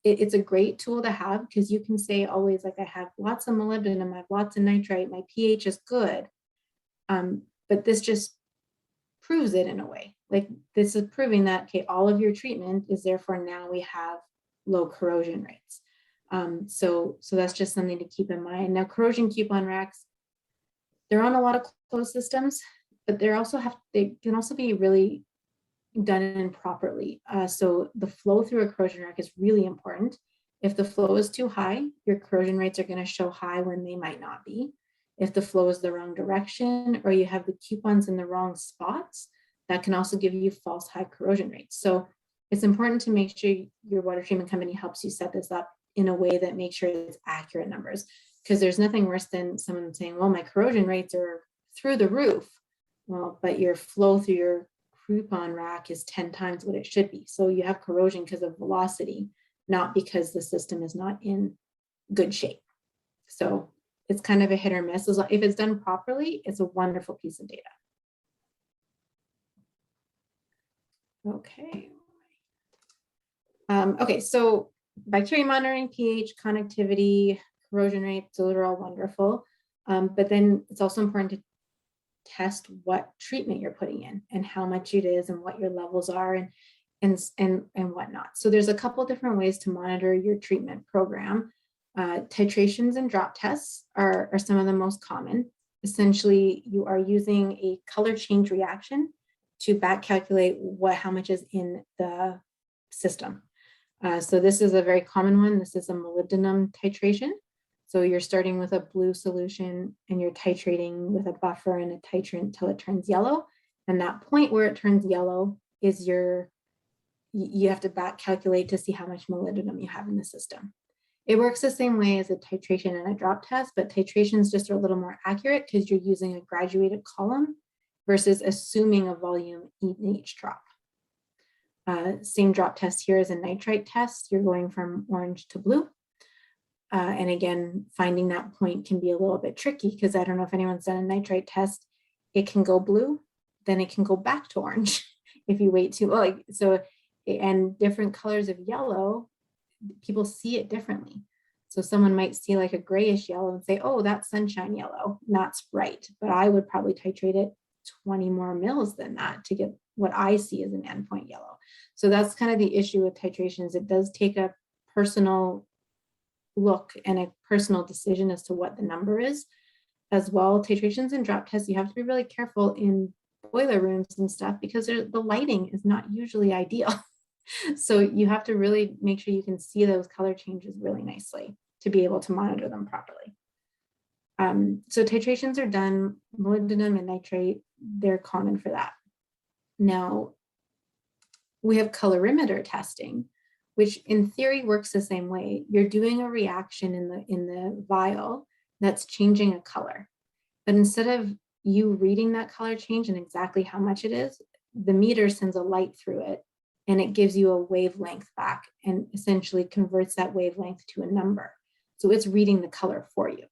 It's a great tool to have because you can say always like I have lots of molybdenum, I have lots of nitrate, my pH is good. But this just proves it in a way. Like this is proving that, okay, all of your treatment is therefore now we have low corrosion rates. So that's just something to keep in mind. Now corrosion coupon racks, they're on a lot of closed systems, but they can also be really done improperly. So the flow through a corrosion rack is really important. If the flow is too high, your corrosion rates are going to show high when they might not be. If the flow is the wrong direction or you have the coupons in the wrong spots, that can also give you false high corrosion rates. So it's important to make sure your water treatment company helps you set this up in a way that makes sure it's accurate numbers, because there's nothing worse than someone saying, well, my corrosion rates are through the roof. Well, but your flow through your coupon rack is 10 times what it should be. So you have corrosion because of velocity, not because the system is not in good shape. So it's kind of a hit or miss. If it's done properly, it's a wonderful piece of data. Okay. Okay, so bacteria monitoring, pH, connectivity, corrosion rates, those are all wonderful. But then it's also important to test what treatment you're putting in and how much it is and what your levels are and whatnot. So there's a couple different ways to monitor your treatment program. Titrations and drop tests are some of the most common. essentially you are using a color change reaction to back calculate how much is in the system. So this is a very common one. This is a molybdenum titration. So you're starting with a blue solution and you're titrating with a buffer and a titrant till it turns yellow. And that point where it turns yellow is you have to back calculate to see how much molybdenum you have in the system. It works the same way as a titration and a drop test, but titrations just are a little more accurate because you're using a graduated column versus assuming a volume in each drop. Same drop test here as a nitrite test. You're going from orange to blue. And again, finding that point can be a little bit tricky because I don't know if anyone's done a nitrite test. It can go blue, then it can go back to orange if you wait too long. So, and different colors of yellow, people see it differently. So someone might see like a grayish yellow and say, oh, that's sunshine yellow. And that's right. But I would probably titrate it 20 more mils than that to get what I see as an endpoint yellow. So that's kind of the issue with titrations. It does take a personal look and a personal decision as to what the number is as well. Titrations and drop tests, you have to be really careful in boiler rooms and stuff because the lighting is not usually ideal. So you have to really make sure you can see those color changes really nicely to be able to monitor them properly. So titrations are done, molybdenum and nitrate, they're common for that. Now, we have colorimeter testing, which in theory works the same way. You're doing a reaction in the vial that's changing a color. But instead of you reading that color change and exactly how much it is, the meter sends a light through it and it gives you a wavelength back and essentially converts that wavelength to a number. So it's reading the color for you.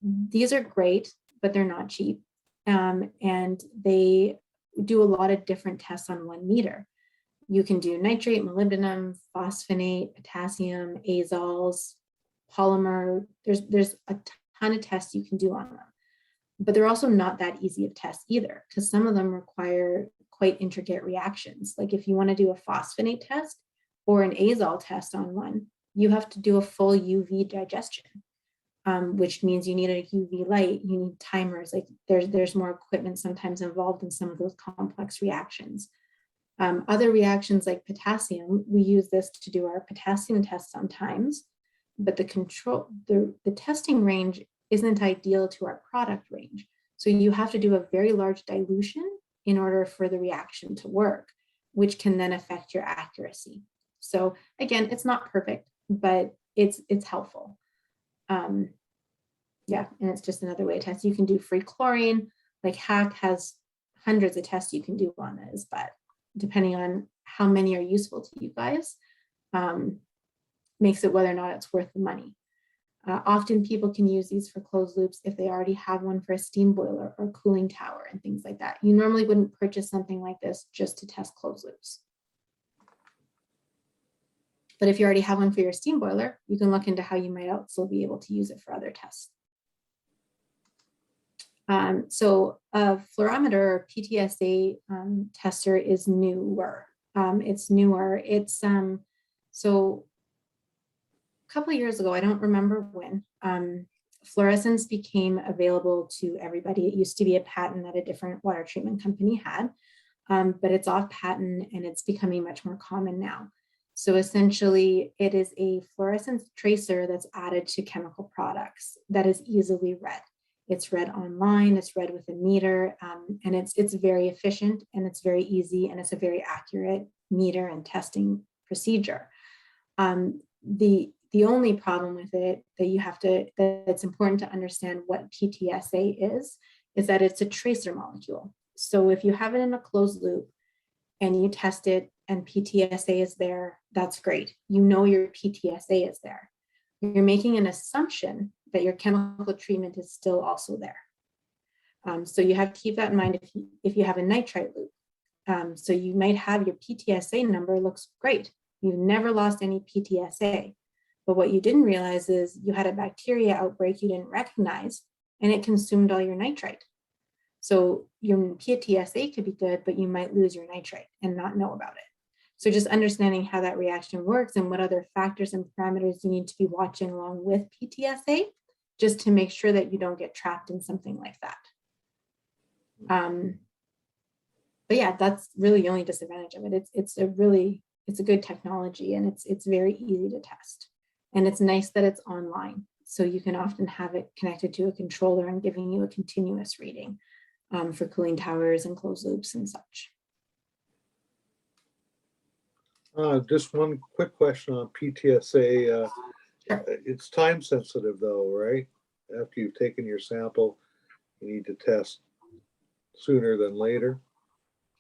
These are great, but they're not cheap. And they do a lot of different tests on 1 meter. You can do nitrate, molybdenum, phosphonate, potassium, azoles, polymer. There's a ton of tests you can do on them. But they're also not that easy of tests either, because some of them require quite intricate reactions. Like if you want to do a phosphonate test or an azole test on one, you have to do a full UV digestion, which means you need a UV light, you need timers. Like there's more equipment sometimes involved in some of those complex reactions. Other reactions like potassium, we use this to do our potassium tests sometimes, but the testing range isn't ideal to our product range. So you have to do a very large dilution in order for the reaction to work, which can then affect your accuracy. So again, it's not perfect, but it's helpful. Yeah, and it's just another way to test. You can do free chlorine, like HAC has hundreds of tests you can do on this, but depending on how many are useful to you guys, makes it whether or not it's worth the money. Often people can use these for closed loops if they already have one for a steam boiler or cooling tower and things like that. You normally wouldn't purchase something like this just to test closed loops. But if you already have one for your steam boiler, you can look into how you might also be able to use it for other tests. So a fluorometer or PTSA tester is newer. It's newer. It's so a couple of years ago, I don't remember when, fluorescence became available to everybody. It used to be a patent that a different water treatment company had, but it's off patent and it's becoming much more common now. So essentially, it is a fluorescence tracer that's added to chemical products that is easily read. It's read online, it's read with a meter, and it's very efficient and it's very easy and it's a very accurate meter and testing procedure. The only problem with it that it's important to understand what PTSA is that it's a tracer molecule. So if you have it in a closed loop and you test it and PTSA is there, that's great. You know your PTSA is there. You're making an assumption that your chemical treatment is still also there. So you have to keep that in mind if you have a nitrite loop. So you might have your PTSA number looks great. You've never lost any PTSA. But what you didn't realize is you had a bacteria outbreak you didn't recognize and it consumed all your nitrite. So your PTSA could be good, but you might lose your nitrite and not know about it. So just understanding how that reaction works and what other factors and parameters you need to be watching along with PTSA just to make sure that you don't get trapped in something like that. But yeah, that's really the only disadvantage of it. It's a good technology, and it's very easy to test. And it's nice that it's online. So you can often have it connected to a controller and giving you a continuous reading for cooling towers and closed loops and such. Just one quick question on PTSA. Sure. It's time sensitive though, right? After you've taken your sample, you need to test sooner than later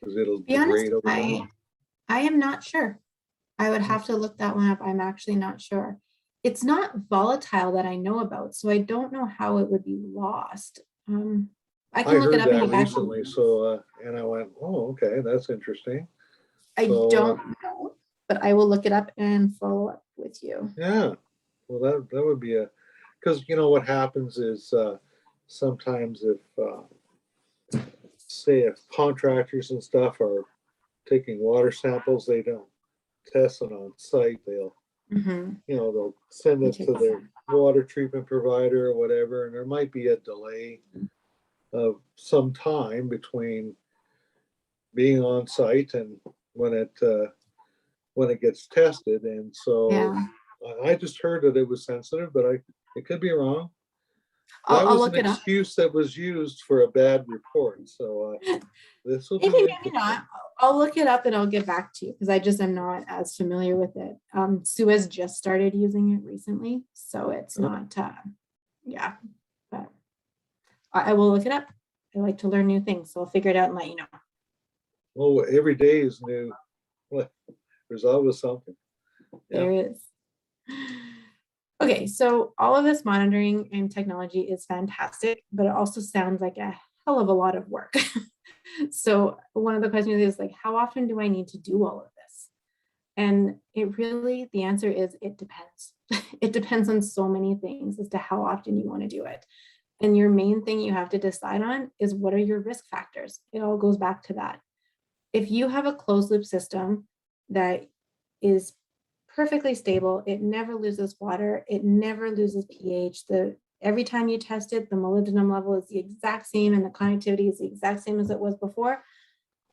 because it'll To be honest, degrade over time. I am not sure. I would have to look that one up. I'm actually not sure. It's not volatile that I know about, so I don't know how it would be lost. I can look it heard up and that get back to recently, you. so and I went, oh, okay, that's interesting. I So, don't know, but I will look it up and follow up with you. yeah, well, that would be because you know what happens is sometimes if say if contractors and stuff are taking water samples, they don't test it on site. They'll Mhm. they'll send it to their water treatment provider or whatever, and there might be a delay of some time between being on site and when it gets tested. And so Yeah, I just heard that it was sensitive, but it could be wrong. That I'll was an look it up. excuse that was used for a bad report. So this will be Maybe, maybe interesting. not. I'll look it up and I'll get back to you because I just am not as familiar with it. SUEZ just started using it recently, so it's not, yeah, but I will look it up. I like to learn new things, so I'll figure it out and let you know. Well, every day is new. Well, there's always something. Yeah. There is. Okay, so all of this monitoring and technology is fantastic, but it also sounds like a hell of a lot of work. So one of the questions is like, how often do I need to do all of this? And the answer is it depends. It depends on so many things as to how often you want to do it. And your main thing you have to decide on is what are your risk factors? It all goes back to that. If you have a closed loop system that is perfectly stable, it never loses water, it never loses pH, every time you test it, the molybdenum level is the exact same and the connectivity is the exact same as it was before,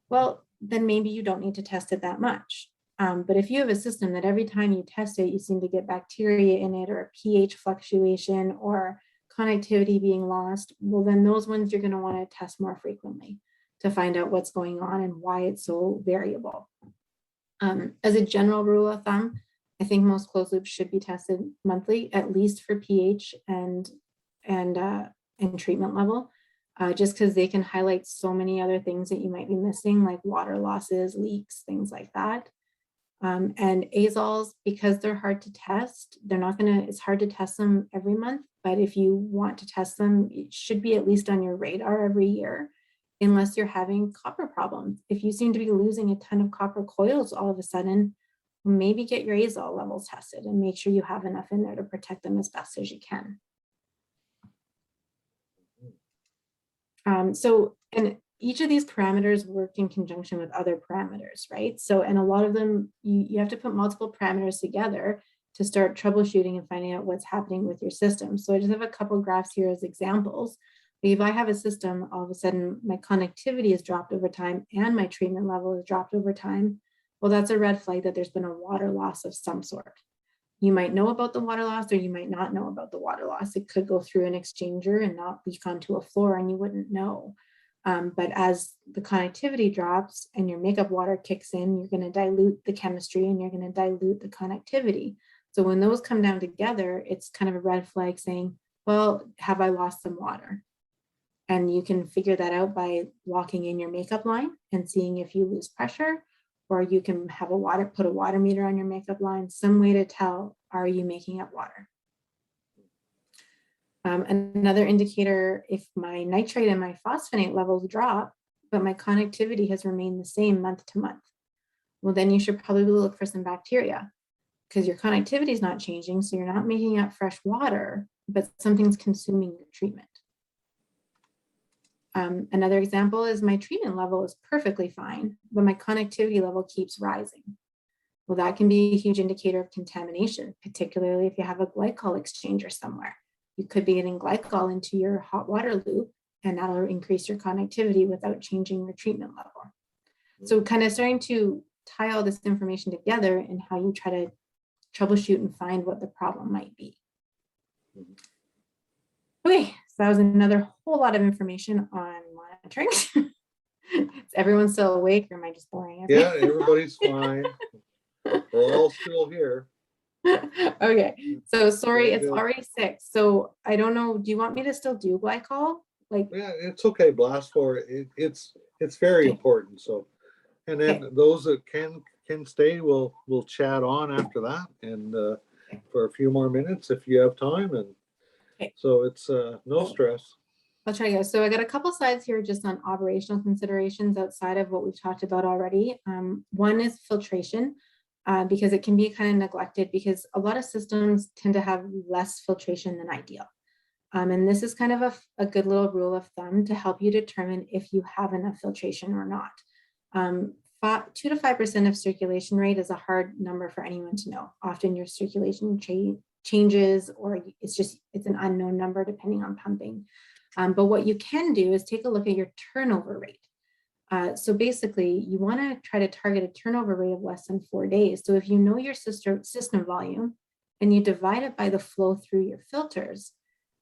well, then maybe you don't need to test it that much. But if you have a system that every time you test it, you seem to get bacteria in it or a pH fluctuation or connectivity being lost, well, then those ones you're going to want to test more frequently to find out what's going on and why it's so variable. As a general rule of thumb, I think most closed loops should be tested monthly, at least for pH and treatment level, just because they can highlight so many other things that you might be missing, like water losses, leaks, things like that. And azoles, because they're hard to test, it's hard to test them every month, but if you want to test them, it should be at least on your radar every year, unless you're having copper problems. If you seem to be losing a ton of copper coils all of a sudden, maybe get your azole levels tested and make sure you have enough in there to protect them as best as you can. And each of these parameters work in conjunction with other parameters, right? So, and a lot of them, you have to put multiple parameters together to start troubleshooting and finding out what's happening with your system. So I just have a couple of graphs here as examples. If I have a system, all of a sudden my connectivity has dropped over time and my treatment level has dropped over time, well, that's a red flag that there's been a water loss of some sort. You might know about the water loss or you might not know about the water loss. It could go through an exchanger and not leak onto a floor and you wouldn't know. But as the connectivity drops and your makeup water kicks in, you're going to dilute the chemistry and you're going to dilute the connectivity. So when those come down together, it's kind of a red flag saying, well, have I lost some water? And you can figure that out by walking in your makeup line and seeing if you lose pressure, or you can have put a water meter on your makeup line, some way to tell, are you making up water? Another indicator, if my nitrate and my phosphonate levels drop, but my connectivity has remained the same month to month, well, then you should probably look for some bacteria because your connectivity is not changing. So you're not making up fresh water, but something's consuming your treatment. Another example is my treatment level is perfectly fine, but my connectivity level keeps rising. Well, that can be a huge indicator of contamination, particularly if you have a glycol exchanger somewhere. You could be getting glycol into your hot water loop, and that'll increase your connectivity without changing your treatment level. So kind of starting to tie all this information together and how you try to troubleshoot and find what the problem might be. Okay, so that was another whole lot of information on monitoring. Is everyone still awake, or am I just boring Yeah, everyone? everybody's fine. We're all still here. Okay, so sorry, Very it's good. already 6. So I don't know, do you want me to still do glycol? Like, Yeah, it's okay, blast for it. It's very Okay. important. So, and then those that can stay, we'll chat on after that, and for a few more minutes if you have time. And Okay. so it's no stress. I'll try to go. So I got a couple slides here just on operational considerations outside of what we've talked about already. One is filtration, because it can be kind of neglected because a lot of systems tend to have less filtration than ideal. And this is kind of a good little rule of thumb to help you determine if you have enough filtration or not. 2 to 5% of circulation rate is a hard number for anyone to know. Often your circulation changes, or it's an unknown number depending on pumping. But what you can do is take a look at your turnover rate. So basically, you want to try to target a turnover rate of less than 4 days. So if you know your system volume and you divide it by the flow through your filters,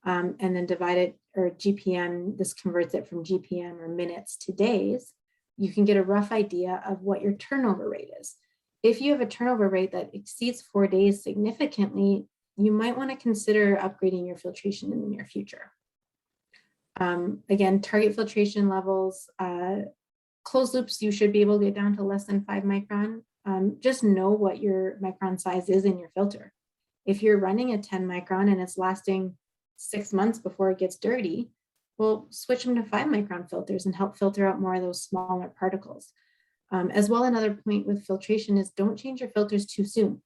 and then divide it, or GPM, this converts it from GPM or minutes to days, you can get a rough idea of what your turnover rate is. If you have a turnover rate that exceeds 4 days significantly, you might want to consider upgrading your filtration in the near future. Again, target filtration levels, closed loops, you should be able to get down to less than 5 micron. Just know what your micron size is in your filter. If you're running a 10 micron and it's lasting 6 months before it gets dirty, well, switch them to 5 micron filters and help filter out more of those smaller particles. As well, another point with filtration is don't change your filters too soon,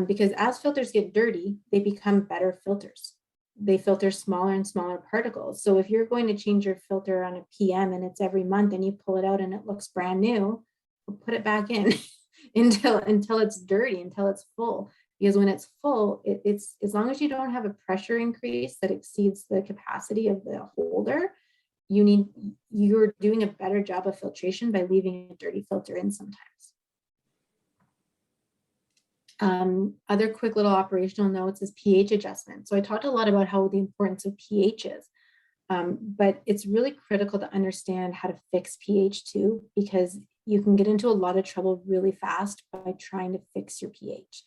because as filters get dirty, they become better filters. They filter smaller and smaller particles. So if you're going to change your filter on a PM and it's every month and you pull it out and it looks brand new, we'll put it back in until it's dirty, until it's full. Because when it's full, it's as long as you don't have a pressure increase that exceeds the capacity of the holder, you're doing a better job of filtration by leaving a dirty filter in sometimes. Other quick little operational notes is pH adjustment. So I talked a lot about how the importance of pH is, but it's really critical to understand how to fix pH too, because you can get into a lot of trouble really fast by trying to fix your pH.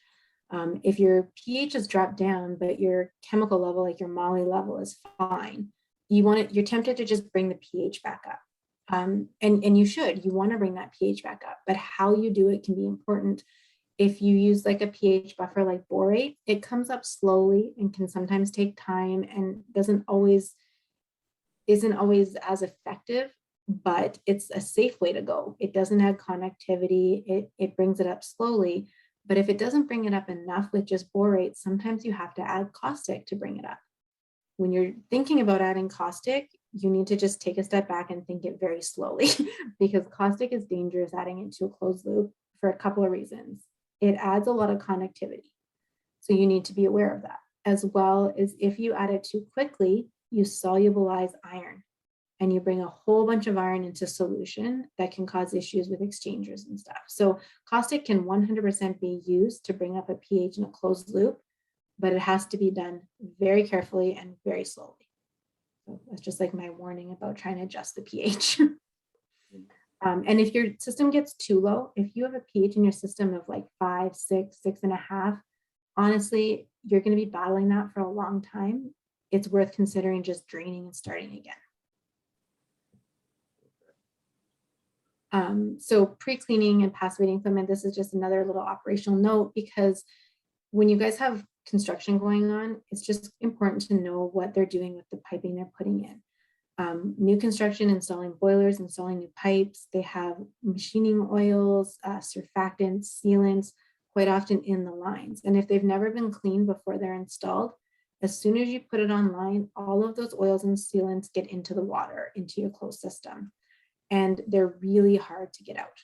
If your pH is dropped down, but your chemical level, like your moly level, is fine, you're tempted to just bring the pH back up. And you want to bring that pH back up, but how you do it can be important. If you use like a pH buffer like borate, it comes up slowly and can sometimes take time and isn't always as effective, but it's a safe way to go. It doesn't add connectivity, it brings it up slowly. But if it doesn't bring it up enough with just borate, sometimes you have to add caustic to bring it up. When you're thinking about adding caustic, you need to just take a step back and think it very slowly because caustic is dangerous adding it to a closed loop for a couple of reasons. It adds a lot of connectivity. So you need to be aware of that. As well as if you add it too quickly, you solubilize iron and you bring a whole bunch of iron into solution that can cause issues with exchangers and stuff. So caustic can 100% be used to bring up a pH in a closed loop, but it has to be done very carefully and very slowly. So that's just like my warning about trying to adjust the pH. And if your system gets too low, if you have a pH in your system of like 5, 6, 6.5, honestly, you're going to be battling that for a long time. It's worth considering just draining and starting again. So pre-cleaning and passivating equipment, this is just another little operational note, because when you guys have construction going on, it's just important to know what they're doing with the piping they're putting in. New construction, installing boilers, installing new pipes, they have machining oils, surfactants, sealants, quite often in the lines. And if they've never been cleaned before they're installed, as soon as you put it online, all of those oils and sealants get into the water, into your closed system. And they're really hard to get out.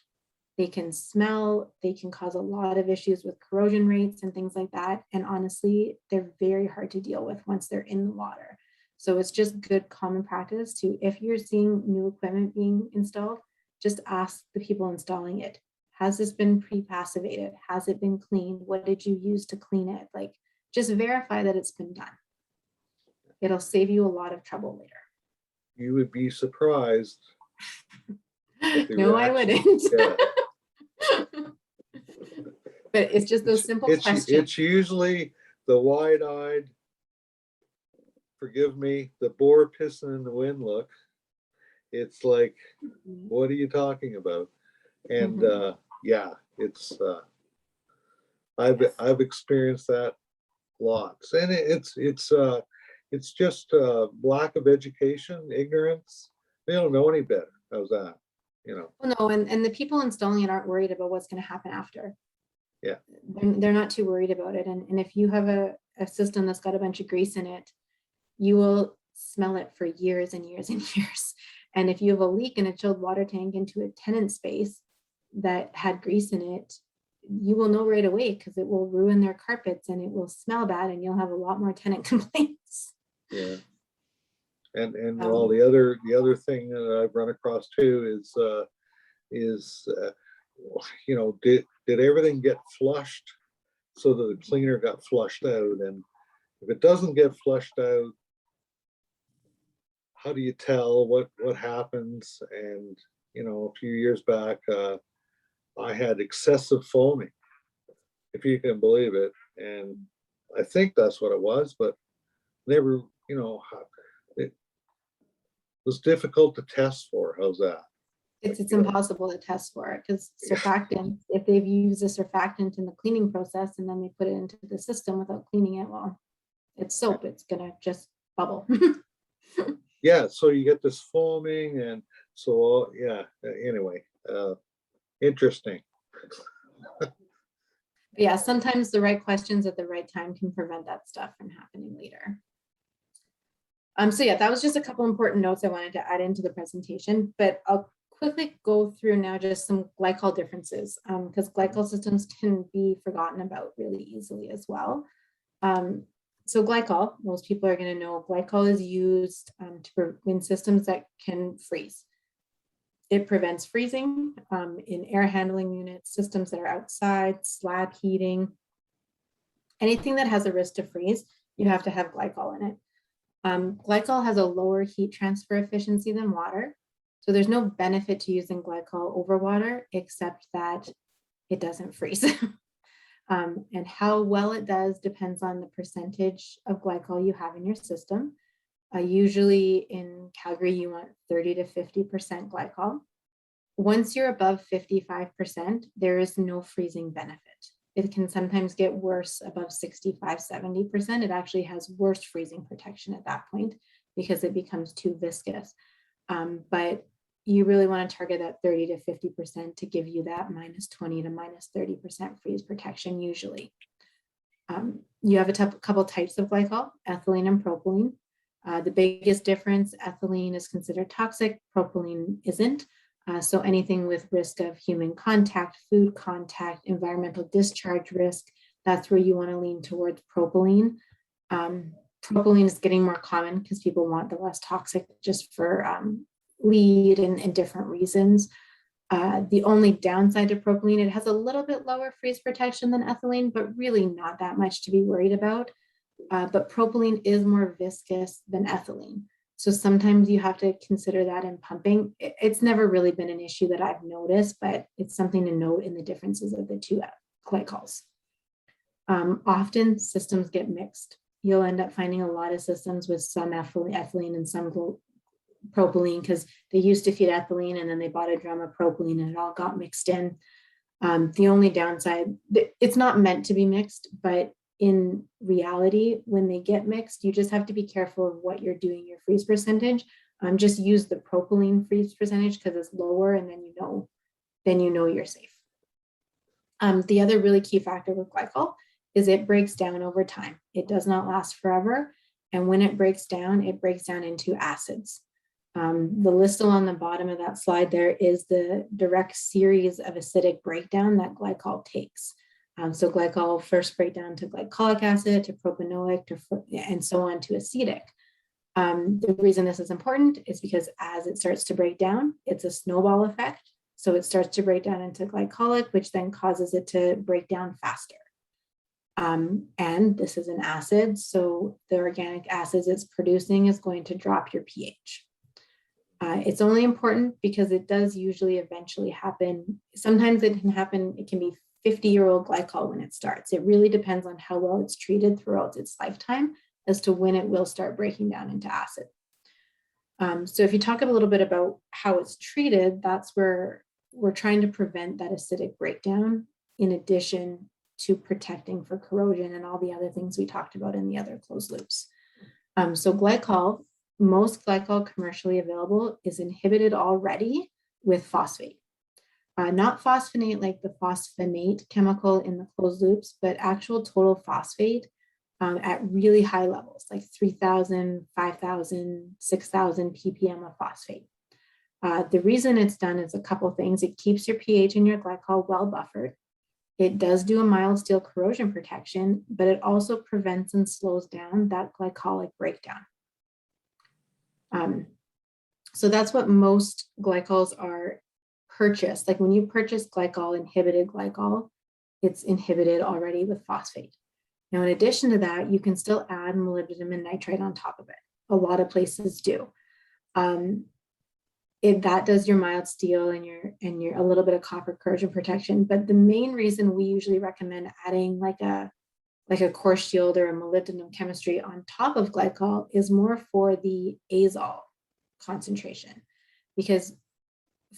They can smell, they can cause a lot of issues with corrosion rates and things like that. And honestly, they're very hard to deal with once they're in the water. So it's just good common practice to, if you're seeing new equipment being installed, just ask the people installing it. Has this been pre-passivated? Has it been cleaned? What did you use to clean it? Like, just verify that it's been done. It'll save you a lot of trouble later. You would be surprised. at the No, I reaction. wouldn't. Yeah. But it's just those simple questions. It's usually the wide-eyed, forgive me, the boar pissing in the wind look. It's like, what are you talking about? And yeah, it's I've experienced that lots, and it's just lack of education, ignorance. They don't know any better. How's that? You know. Well, no, and the people installing it aren't worried about what's going to happen after. Yeah. They're not too worried about it. And if you have a system that's got a bunch of grease in it, you will smell it for years and years and years. And if you have a leak in a chilled water tank into a tenant space that had grease in it, you will know right away, because it will ruin their carpets and it will smell bad, and you'll have a lot more tenant complaints. Yeah. And well, the other thing that I've run across too is you know, did everything get flushed so that the cleaner got flushed out? And if it doesn't get flushed out, how do you tell what happens? And you know, a few years back, I had excessive foaming, if you can believe it, and I think that's what it was, but never, you know, it was difficult to test for. How's that? It's impossible to test for it, because surfactant, if they've used a surfactant in the cleaning process and then they put it into the system without cleaning it, well, it's soap, it's gonna just bubble. Yeah, so you get this foaming, and so yeah, anyway, interesting. Yeah, sometimes the right questions at the right time can prevent that stuff from happening later. So yeah, that was just a couple important notes I wanted to add into the presentation, but I'll quickly go through now just some glycol differences, because glycol systems can be forgotten about really easily as well. So glycol, most people are going to know glycol is used in systems that can freeze. It prevents freezing in air handling units, systems that are outside, slab heating, anything that has a risk to freeze, you have to have glycol in it. Glycol has a lower heat transfer efficiency than water. So there's no benefit to using glycol over water, except that it doesn't freeze. And how well it does depends on the percentage of glycol you have in your system. Usually in Calgary, you want 30 to 50% glycol. Once you're above 55%, there is no freezing benefit. It can sometimes get worse above 65, 70%. It actually has worse freezing protection at that point because it becomes too viscous. But you really want to target that 30 to 50% to give you that -20 to -30% freeze protection usually. You have a couple types of glycol, ethylene and propylene. The biggest difference, ethylene is considered toxic, propylene isn't. So anything with risk of human contact, food contact, environmental discharge risk, that's where you want to lean towards propylene. Propylene is getting more common because people want the less toxic just for lead and different reasons. The only downside to propylene, it has a little bit lower freeze protection than ethylene, but really not that much to be worried about. But propylene is more viscous than ethylene. So sometimes you have to consider that in pumping. It's never really been an issue that I've noticed, but it's something to note in the differences of the two glycols. Often systems get mixed. You'll end up finding a lot of systems with some ethylene and some propylene because they used to feed ethylene and then they bought a drum of propylene and it all got mixed in. The only downside, it's not meant to be mixed, but in reality, when they get mixed, you just have to be careful of what you're doing, your freeze percentage. Just use the propylene freeze percentage because it's lower, and then you know you're safe. The other really key factor with glycol is it breaks down over time. It does not last forever. And when it breaks down into acids. The list along the bottom of that slide there is the direct series of acidic breakdown that glycol takes. So glycol first break down to glycolic acid, to propanoic, and so on to acetic. The reason this is important is because as it starts to break down, it's a snowball effect. So it starts to break down into glycolic, which then causes it to break down faster. And this is an acid, so the organic acids it's producing is going to drop your pH. It's only important because it does usually eventually happen. Sometimes it can happen, it can be 50-year-old glycol when it starts. It really depends on how well it's treated throughout its lifetime as to when it will start breaking down into acid. So if you talk a little bit about how it's treated, that's where we're trying to prevent that acidic breakdown in addition to protecting for corrosion and all the other things we talked about in the other closed loops. So glycol, most glycol commercially available is inhibited already with phosphate. Not phosphonate like the phosphonate chemical in the closed loops, but actual total phosphate at really high levels, like 3,000, 5,000, 6,000 ppm of phosphate. The reason it's done is a couple things. It keeps your pH in your glycol well buffered. It does do a mild steel corrosion protection, but it also prevents and slows down that glycolic breakdown. So that's what most glycols are purchased. Like when you purchase glycol, inhibited glycol, it's inhibited already with phosphate. Now, in addition to that, you can still add molybdenum and nitrate on top of it. A lot of places do. That does your mild steel and your a little bit of copper corrosion protection. But the main reason we usually recommend adding like a core shield or a molybdenum chemistry on top of glycol is more for the azole concentration, because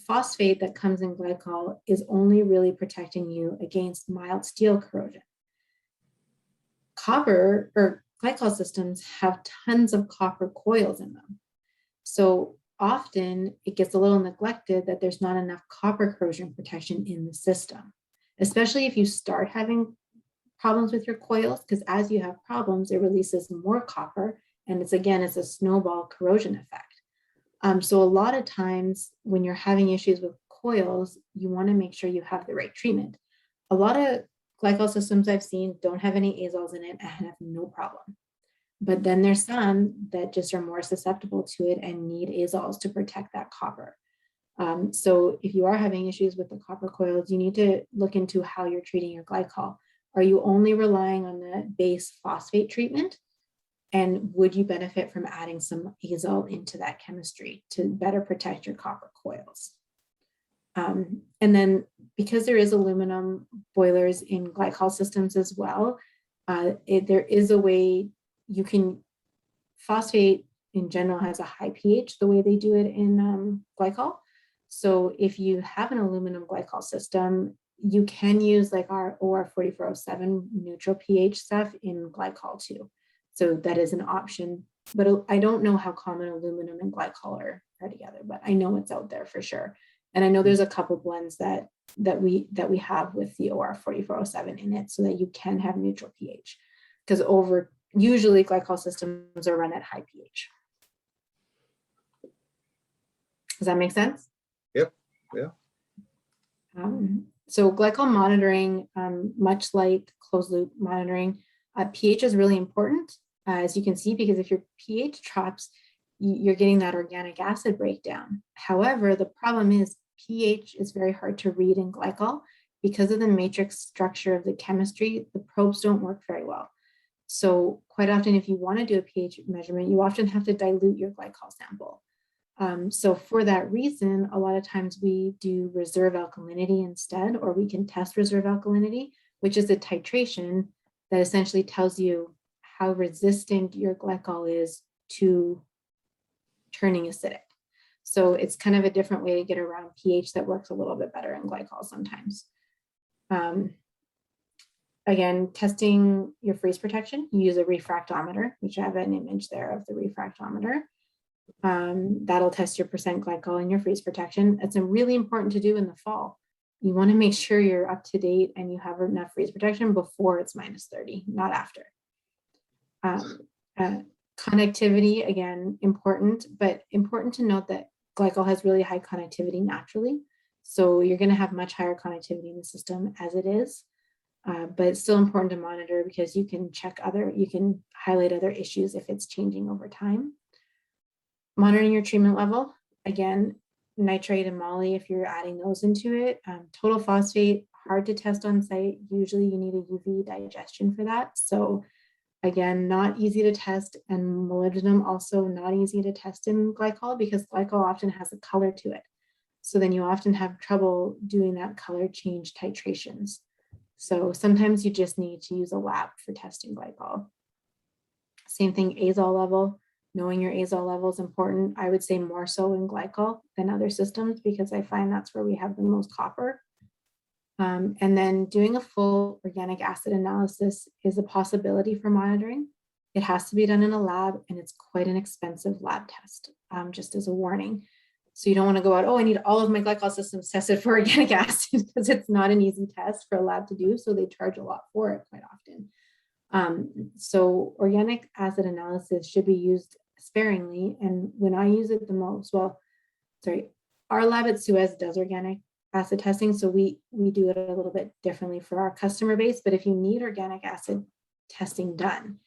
phosphate that comes in glycol is only really protecting you against mild steel corrosion. Copper or glycol systems have tons of copper coils in them. So often it gets a little neglected that there's not enough copper corrosion protection in the system, especially if you start having problems with your coils, because as you have problems, it releases more copper. And it's a snowball corrosion effect. So a lot of times when you're having issues with coils, you want to make sure you have the right treatment. A lot of glycol systems I've seen don't have any azoles in it and have no problem. But then there's some that just are more susceptible to it and need azoles to protect that copper. So if you are having issues with the copper coils, you need to look into how you're treating your glycol. Are you only relying on the base phosphate treatment? And would you benefit from adding some azole into that chemistry to better protect your copper coils? And then because there is aluminum boilers in glycol systems as well, there is a way you can, phosphate in general has a high pH the way they do it in glycol. So if you have an aluminum glycol system, you can use like our OR 4407 neutral pH stuff in glycol too. So that is an option, but I don't know how common aluminum and glycol are together, but I know it's out there for sure. And I know there's a couple blends that we have with the OR 4407 in it so that you can have neutral pH, because usually glycol systems are run at high pH. Does that make sense? Yep. Yeah. So glycol monitoring, much like closed loop monitoring, pH is really important, as you can see, because if your pH drops, you're getting that organic acid breakdown. However, the problem is pH is very hard to read in glycol because of the matrix structure of the chemistry. The probes don't work very well. So quite often, if you want to do a pH measurement, you often have to dilute your glycol sample. So for that reason, a lot of times we do reserve alkalinity instead, or we can test reserve alkalinity, which is a titration that essentially tells you how resistant your glycol is to turning acidic. So it's kind of a different way to get around pH that works a little bit better in glycol sometimes. Again, testing your freeze protection, you use a refractometer, which I have an image there of the refractometer. That'll test your percent glycol in your freeze protection. It's really important to do in the fall. You want to make sure you're up to date and you have enough freeze protection before it's -30, not after. Connectivity, again, important, but important to note that glycol has really high connectivity naturally. So you're going to have much higher connectivity in the system as it is. But it's still important to monitor because you can you can highlight other issues if it's changing over time. Monitoring your treatment level, again, nitrate and moly, if you're adding those into it. Total phosphate, hard to test on site. Usually you need a UV digestion for that. So again, not easy to test, and molybdenum also not easy to test in glycol because glycol often has a color to it. So then you often have trouble doing that color change titrations. So sometimes you just need to use a lab for testing glycol. Same thing, azole level. Knowing your azole level is important. I would say more so in glycol than other systems because I find that's where we have the most copper. And then doing a full organic acid analysis is a possibility for monitoring. It has to be done in a lab, and it's quite an expensive lab test, just as a warning. So you don't want to go out, oh, I need all of my glycol systems tested for organic acid because it's not an easy test for a lab to do. So they charge a lot for it quite often. So organic acid analysis should be used sparingly. And when I use it the most, our lab at SUEZ does organic acid testing. So we do it a little bit differently for our customer base. But if you need organic acid testing done,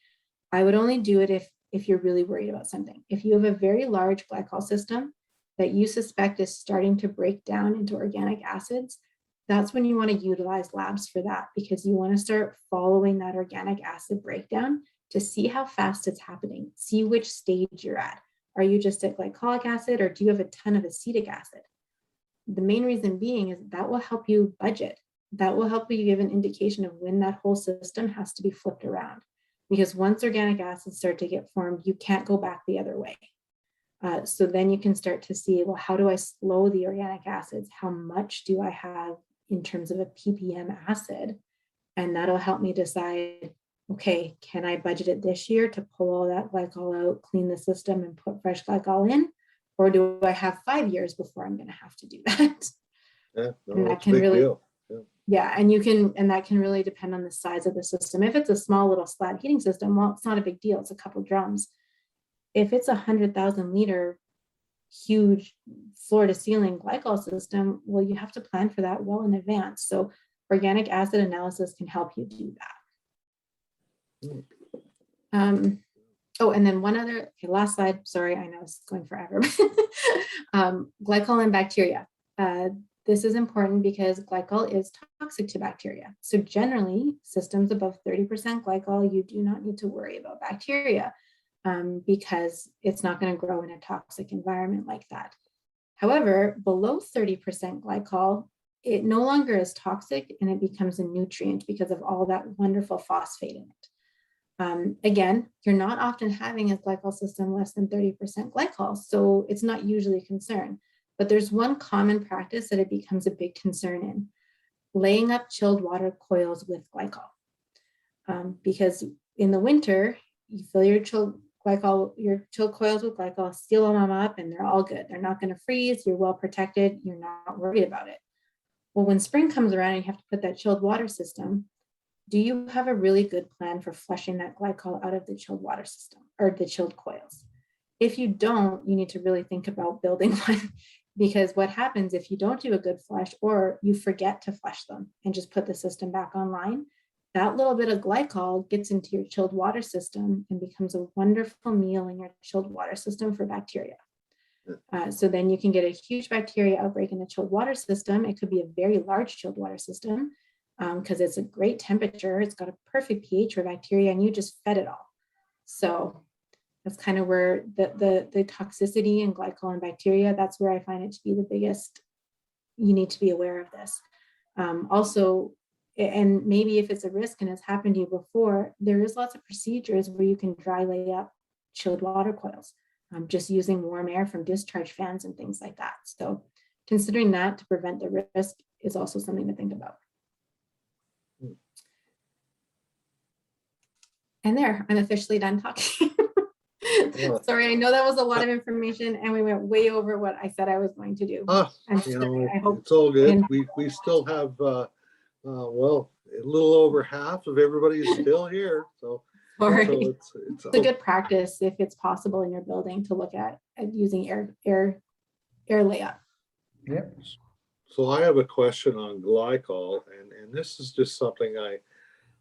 I would only do it if you're really worried about something. If you have a very large glycol system that you suspect is starting to break down into organic acids, that's when you want to utilize labs for that, because you want to start following that organic acid breakdown to see how fast it's happening, see which stage you're at. Are you just at glycolic acid, or do you have a ton of acetic acid? The main reason being is that will help you budget. That will help you give an indication of when that whole system has to be flipped around. Because once organic acids start to get formed, you can't go back the other way. So then you can start to see, well, how do I slow the organic acids? How much do I have in terms of a ppm acid? And that'll help me decide, okay, can I budget it this year to pull all that glycol out, clean the system, and put fresh glycol in? Or do I have 5 years before I'm going to have to do that? Yeah, no, And that that's a can big really, deal. yeah, and that can really depend on the size of the system. If it's a small little slab heating system, well, it's not a big deal. It's a couple drums. If it's 100,000 liter huge floor to ceiling glycol system, well, you have to plan for that well in advance. So organic acid analysis can help you do that. Oh, and then one other, okay, last slide. Sorry, I know it's going forever. Glycol and bacteria. This is important because glycol is toxic to bacteria. So generally, systems above 30% glycol, you do not need to worry about bacteria because it's not going to grow in a toxic environment like that. However, below 30% glycol, it no longer is toxic and it becomes a nutrient because of all that wonderful phosphate in it. Again, you're not often having a glycol system less than 30% glycol, so it's not usually a concern. But there's one common practice that it becomes a big concern in: laying up chilled water coils with glycol. Because in the winter, you fill your chilled coils with glycol, seal them up, and they're all good. They're not going to freeze. You're well protected. You're not worried about it. Well, when spring comes around and you have to put that chilled water system, do you have a really good plan for flushing that glycol out of the chilled water system or the chilled coils? If you don't, you need to really think about building one, because what happens if you don't do a good flush or you forget to flush them and just put the system back online, that little bit of glycol gets into your chilled water system and becomes a wonderful meal in your chilled water system for bacteria. So then you can get a huge bacteria outbreak in the chilled water system. It could be a very large chilled water system because it's a great temperature. It's got a perfect pH for bacteria, and you just fed it all. So that's kind of where the toxicity in glycol and bacteria, that's where I find it to be the biggest. You need to be aware of this. Also, and maybe if it's a risk and it's happened to you before, there is lots of procedures where you can dry lay up chilled water coils, just using warm air from discharge fans and things like that. So considering that to prevent the risk is also something to think about. And there, I'm officially done talking. Sorry, I know that was a lot of information and we went way over what I said I was going to do. I hope it's all good. We still have, well, a little over half of everybody is still here. So Sorry. So It's a good practice if it's possible in your building to look at using air layup. Yep. So I have a question on glycol, and this is just something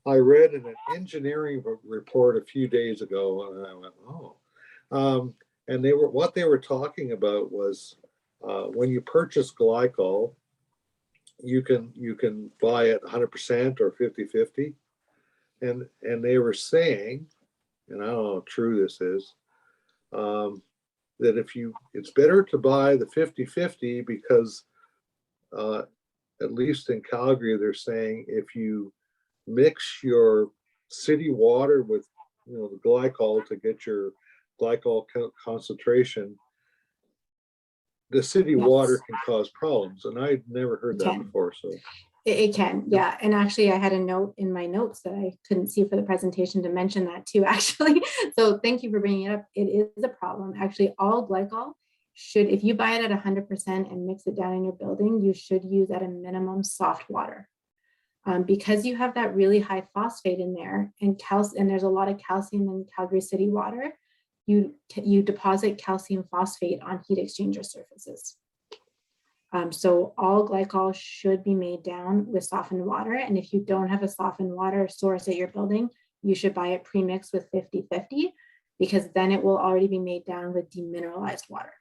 I read in an engineering report a few days ago, and I went, oh. And what they were talking about was when you purchase glycol, you can buy it 100% or 50-50, and they were saying, and I don't know how true this is, that it's better to buy the 50-50 because at least in Calgary, they're saying if you mix your city water with the glycol to get your glycol concentration, the city water can cause problems. And I'd never heard that before. So it can, yeah. And actually I had a note in my notes that I couldn't see for the presentation to mention that too, actually. So thank you for bringing it up. It is a problem. Actually, all glycol should, if you buy it at 100% and mix it down in your building, you should use at a minimum soft water. Because you have that really high phosphate in there and there's a lot of calcium in Calgary city water, you deposit calcium phosphate on heat exchanger surfaces. So all glycol should be made down with softened water. And if you don't have a softened water source at your building, you should buy it pre-mixed with 50-50, because then it will already be made down with demineralized water.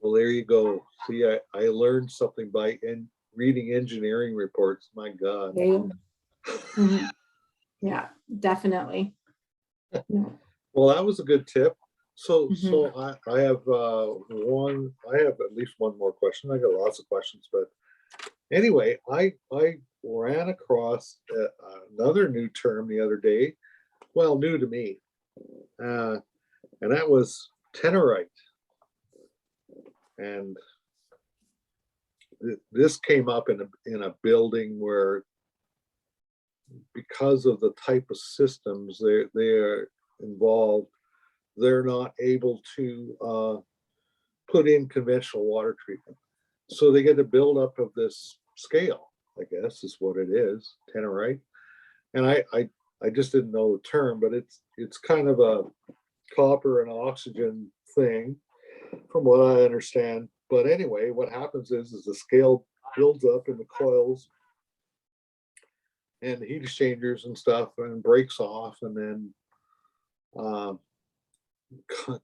well, there you go. See, I learned something by reading engineering reports. My God. There you go. Mm-hmm. Yeah, definitely. No. Well, that was a good tip. So I have at least one more question. I got lots of questions, but anyway, I ran across another new term the other day. Well, new to me, and that was tenorite. And this came up in a building where, because of the type of systems they are involved, they're not able to put in conventional water treatment. So they get a buildup of this scale, I guess is what it is, tenorite. And I just didn't know the term, but it's kind of a copper and oxygen thing, from what I understand. But anyway, what happens is the scale builds up in the coils and heat exchangers and stuff, and breaks off, and then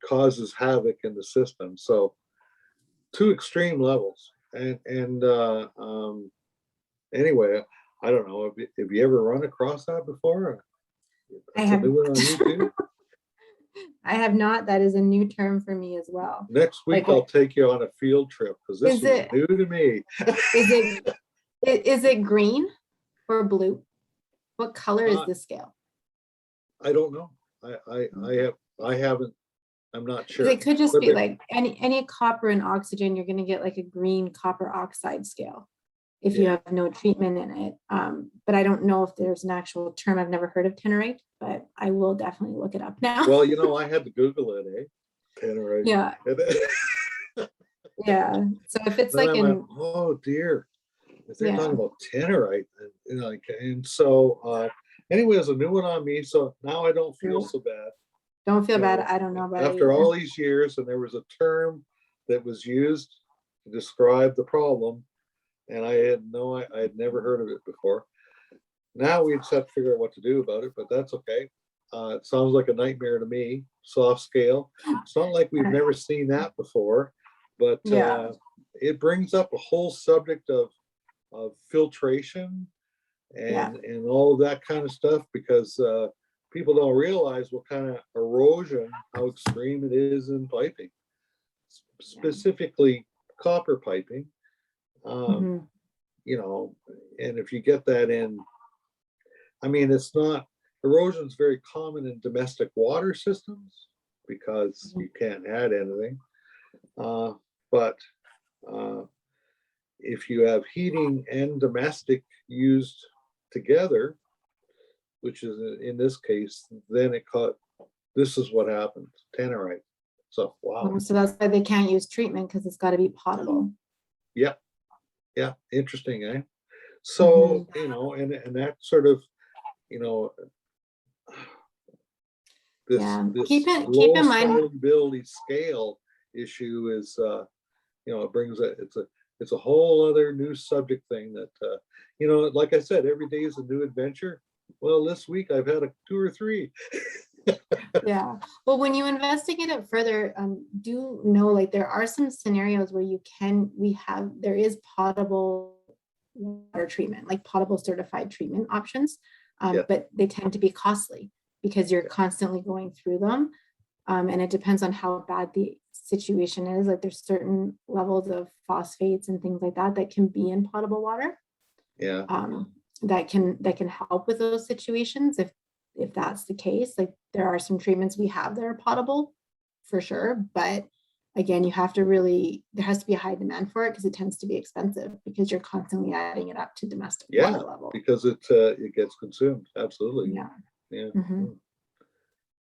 causes havoc in the system. So two extreme levels. And anyway, I don't know if you ever run across that before. I have. YouTube. I have not. That is a new term for me as well. Next week, I'll take you on a field trip, because this is new to me. Is it green or blue? What color is the scale? I don't know. I haven't. I'm not sure. It could just be like any copper and oxygen. You're going to get like a green copper oxide scale if you have no treatment in it. But I don't know if there's an actual term. I've never heard of tenorite, but I will definitely look it up now. Well, I had to Google it, tenorite. Yeah. Yeah. So if it's like oh dear, if they're talking about tenorite, and so anyway, it's a new one on me. So now I don't feel so bad. Don't feel bad. I don't know about it. After all these years, and there was a term that was used to describe the problem, and I had never heard of it before. Now we just have to figure out what to do about it, but that's okay. It sounds like a nightmare to me. Soft scale. It's not like we've never seen that before, but it brings up a whole subject of filtration and all of that kind of stuff, because people don't realize what kind of erosion, how extreme it is in piping, specifically copper piping. And if you get that in, it's not, erosion is very common in domestic water systems because you can't add anything. But if you have heating and domestic used together, which is in this case, then this is what happens, tenorite. So, wow. So that's why they can't use treatment, because it's got to be potable. Yeah. Yeah. Interesting, eh? So, and that sort of, this, Yeah. this Keep in low mind- solubility scale issue is, you know, it brings it's a whole other new subject thing that, you know, like I said, every day is a new adventure. Well, this week I've had 2 or 3. Yeah, well, when you investigate it further, do know like there are some scenarios where there is potable water treatment, like potable certified treatment options, Yeah. but they tend to be costly because you're constantly going through them. And it depends on how bad the situation is. Like there's certain levels of phosphates and things like that that can be in potable water. Yeah. That can help with those situations if that's the case. Like there are some treatments we have that are potable for sure, but again, there has to be a high demand for it because it tends to be expensive because you're constantly adding it up to domestic Yeah, water level. because it gets consumed. Absolutely. Yeah. Yeah. Mhm.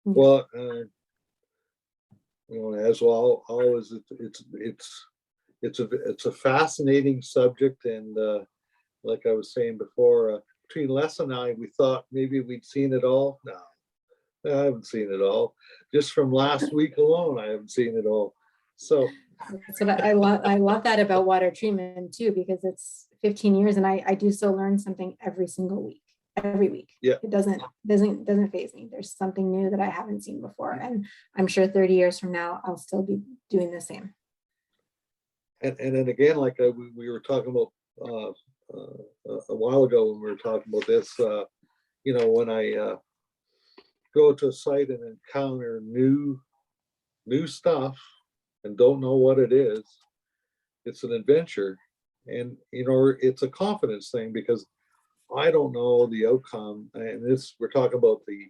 Well, you know, as well, always, it's a fascinating subject, and like I was saying before, between Les and I, we thought maybe we'd seen it all. No, I haven't seen it all. Just from last week alone, I haven't seen it all. So So I love that about water treatment too, because it's 15 years and I do still learn something every single week, every week. Yeah. It doesn't faze me. There's something new that I haven't seen before. And I'm sure 30 years from now, I'll still be doing the same. and then again, like we were talking about a while ago when we were talking about this, you know, when I go to a site and encounter new stuff and don't know what it is, it's an adventure. And, you know, it's a confidence thing because I don't know the outcome. And we're talking about the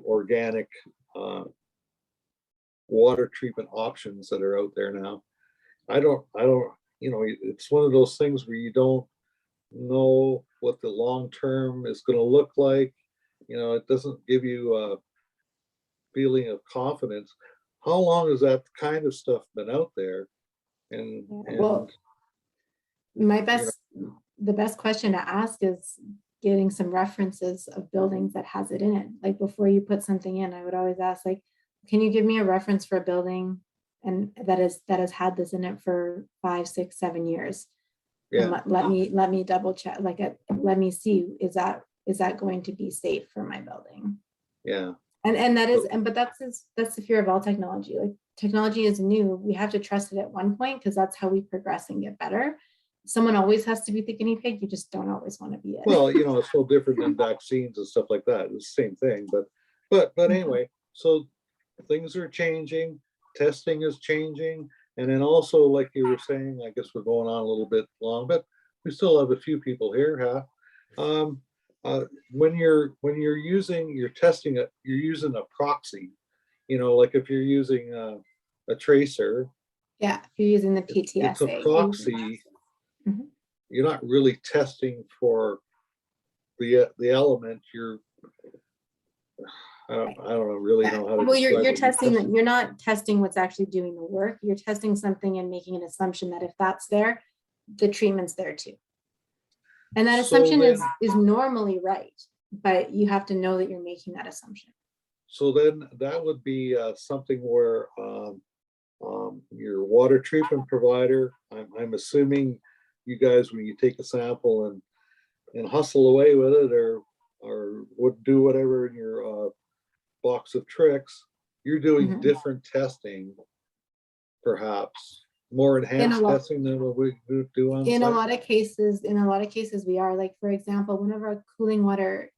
organic water treatment options that are out there now. I don't, you know, it's one of those things where you don't know what the long term is going to look like. You know, it doesn't give you a feeling of confidence. How long has that kind of stuff been out there? And Well, the best question to ask is getting some references of buildings that has it in it. Like before you put something in, I would always ask, like, can you give me a reference for a building and that has had this in it for 5, 6, 7 years? yeah, And let me double check. Let me see, is that going to be safe for my building? yeah. And that is, but that's the fear of all technology. Like technology is new. We have to trust it at one point because that's how we progress and get better. Someone always has to be the guinea pig. You just don't always want to be it. Well, you know, it's so different than vaccines and stuff like that. It's the same thing, but anyway, so things are changing, testing is changing, and then also, like you were saying, I guess we're going on a little bit long, but we still have a few people here, huh? When you're testing it, you're using a proxy, you know, like if you're using a tracer. Yeah, if you're using the PTSA. It's a proxy. Mhm. You're not really testing for the element. I don't really know how to. Well, you're describe testing what that. You're not testing what's actually doing the work. You're testing something and making an assumption that if that's there, the treatment's there too. And that So assumption then- is normally right, but you have to know that you're making that assumption. So then that would be something where your water treatment provider, I'm assuming you guys, when you take a sample and hustle away with it or would do whatever in your box of tricks, you're doing Mhm. different testing, perhaps more enhanced testing than what we do on In a site? lot of cases, we are. Like, for example, one of our cooling water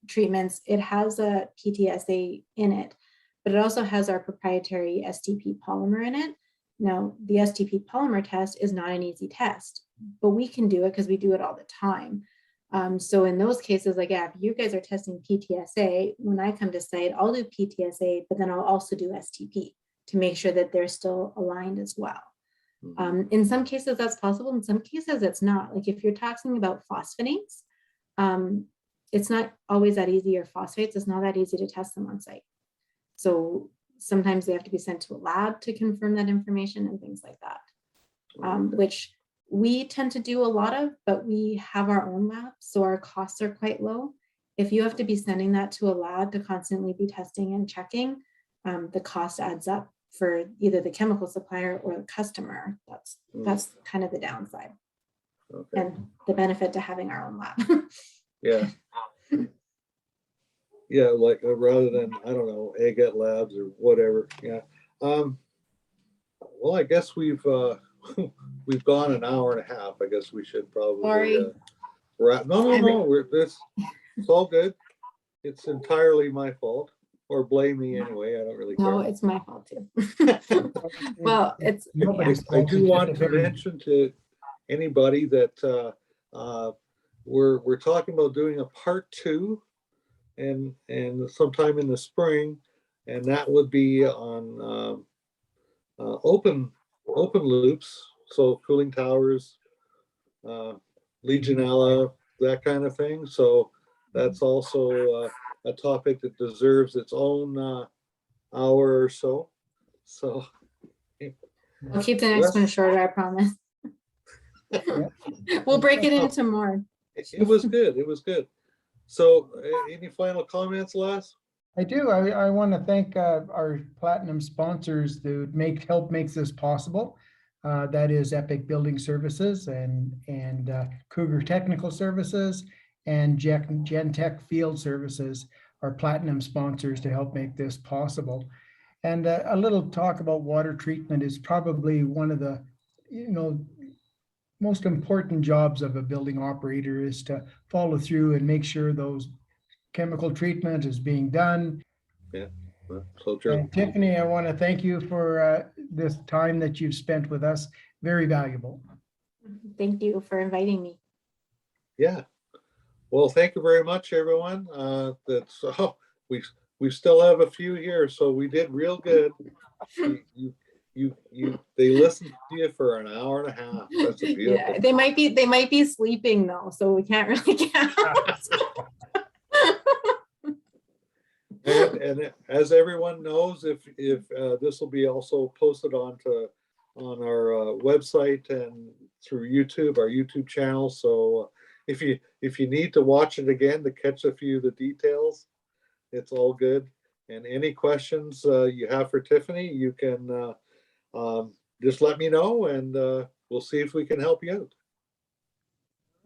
treatments, it has a PTSA in it, but it also has our proprietary STP polymer in it. Now, the STP polymer test is not an easy test, but we can do it because we do it all the time. So in those cases, like, yeah, if you guys are testing PTSA, when I come to site, I'll do PTSA, but then I'll also do STP to make sure that they're still aligned as well. In some cases that's possible. In some cases it's not. Like if you're talking about phosphonates, it's not always that easy, or phosphates, it's not that easy to test them on site. So sometimes they have to be sent to a lab to confirm that information and things like that, which we tend to do a lot of, but we have our own labs, so our costs are quite low. If you have to be sending that to a lab to constantly be testing and checking, the cost adds up for either the chemical supplier or the customer. That's kind of the downside. Okay. And the benefit to having our own lab. Yeah. Yeah, like rather than, I don't know, Agate Labs or whatever. Yeah. Well, I guess we've we've gone an hour and a half. I guess we should probably Sorry. wrap. No. It's all good. It's entirely my fault, or blame me anyway. I don't really care. No, it's my fault too. Well, it's Nobody's I do want fault. to mention to anybody that we're talking about doing a part 2 and sometime in the spring, and that would be on open loops, so cooling towers, Legionella, that kind of thing. So that's also a topic that deserves its own hour or so. So We'll keep the next one shorter, I promise. We'll break it into more. it was good. It was good. So any final comments, Les? I do. I want to thank our platinum sponsors to help make this possible. That is Epic Building Services and Cougar Technical Services and Gentech Field Services are platinum sponsors to help make this possible. And a little talk about water treatment is probably one of the, most important jobs of a building operator is to follow through and make sure those chemical treatment is being done. Yeah, so true. And Tiffany, I want to thank you for this time that you've spent with us. Very valuable. Thank you for inviting me. Yeah. Well, thank you very much, everyone. We still have a few here, so we did real good. They listened to you for an hour and a half. That's a beautiful. Yeah, they might be sleeping though, so we can't really count. And as everyone knows, if this will be also posted on our website and through YouTube, our YouTube channel. So if you need to watch it again to catch a few of the details, it's all good. And any questions you have for Tiffany, you can just let me know, and we'll see if we can help you out.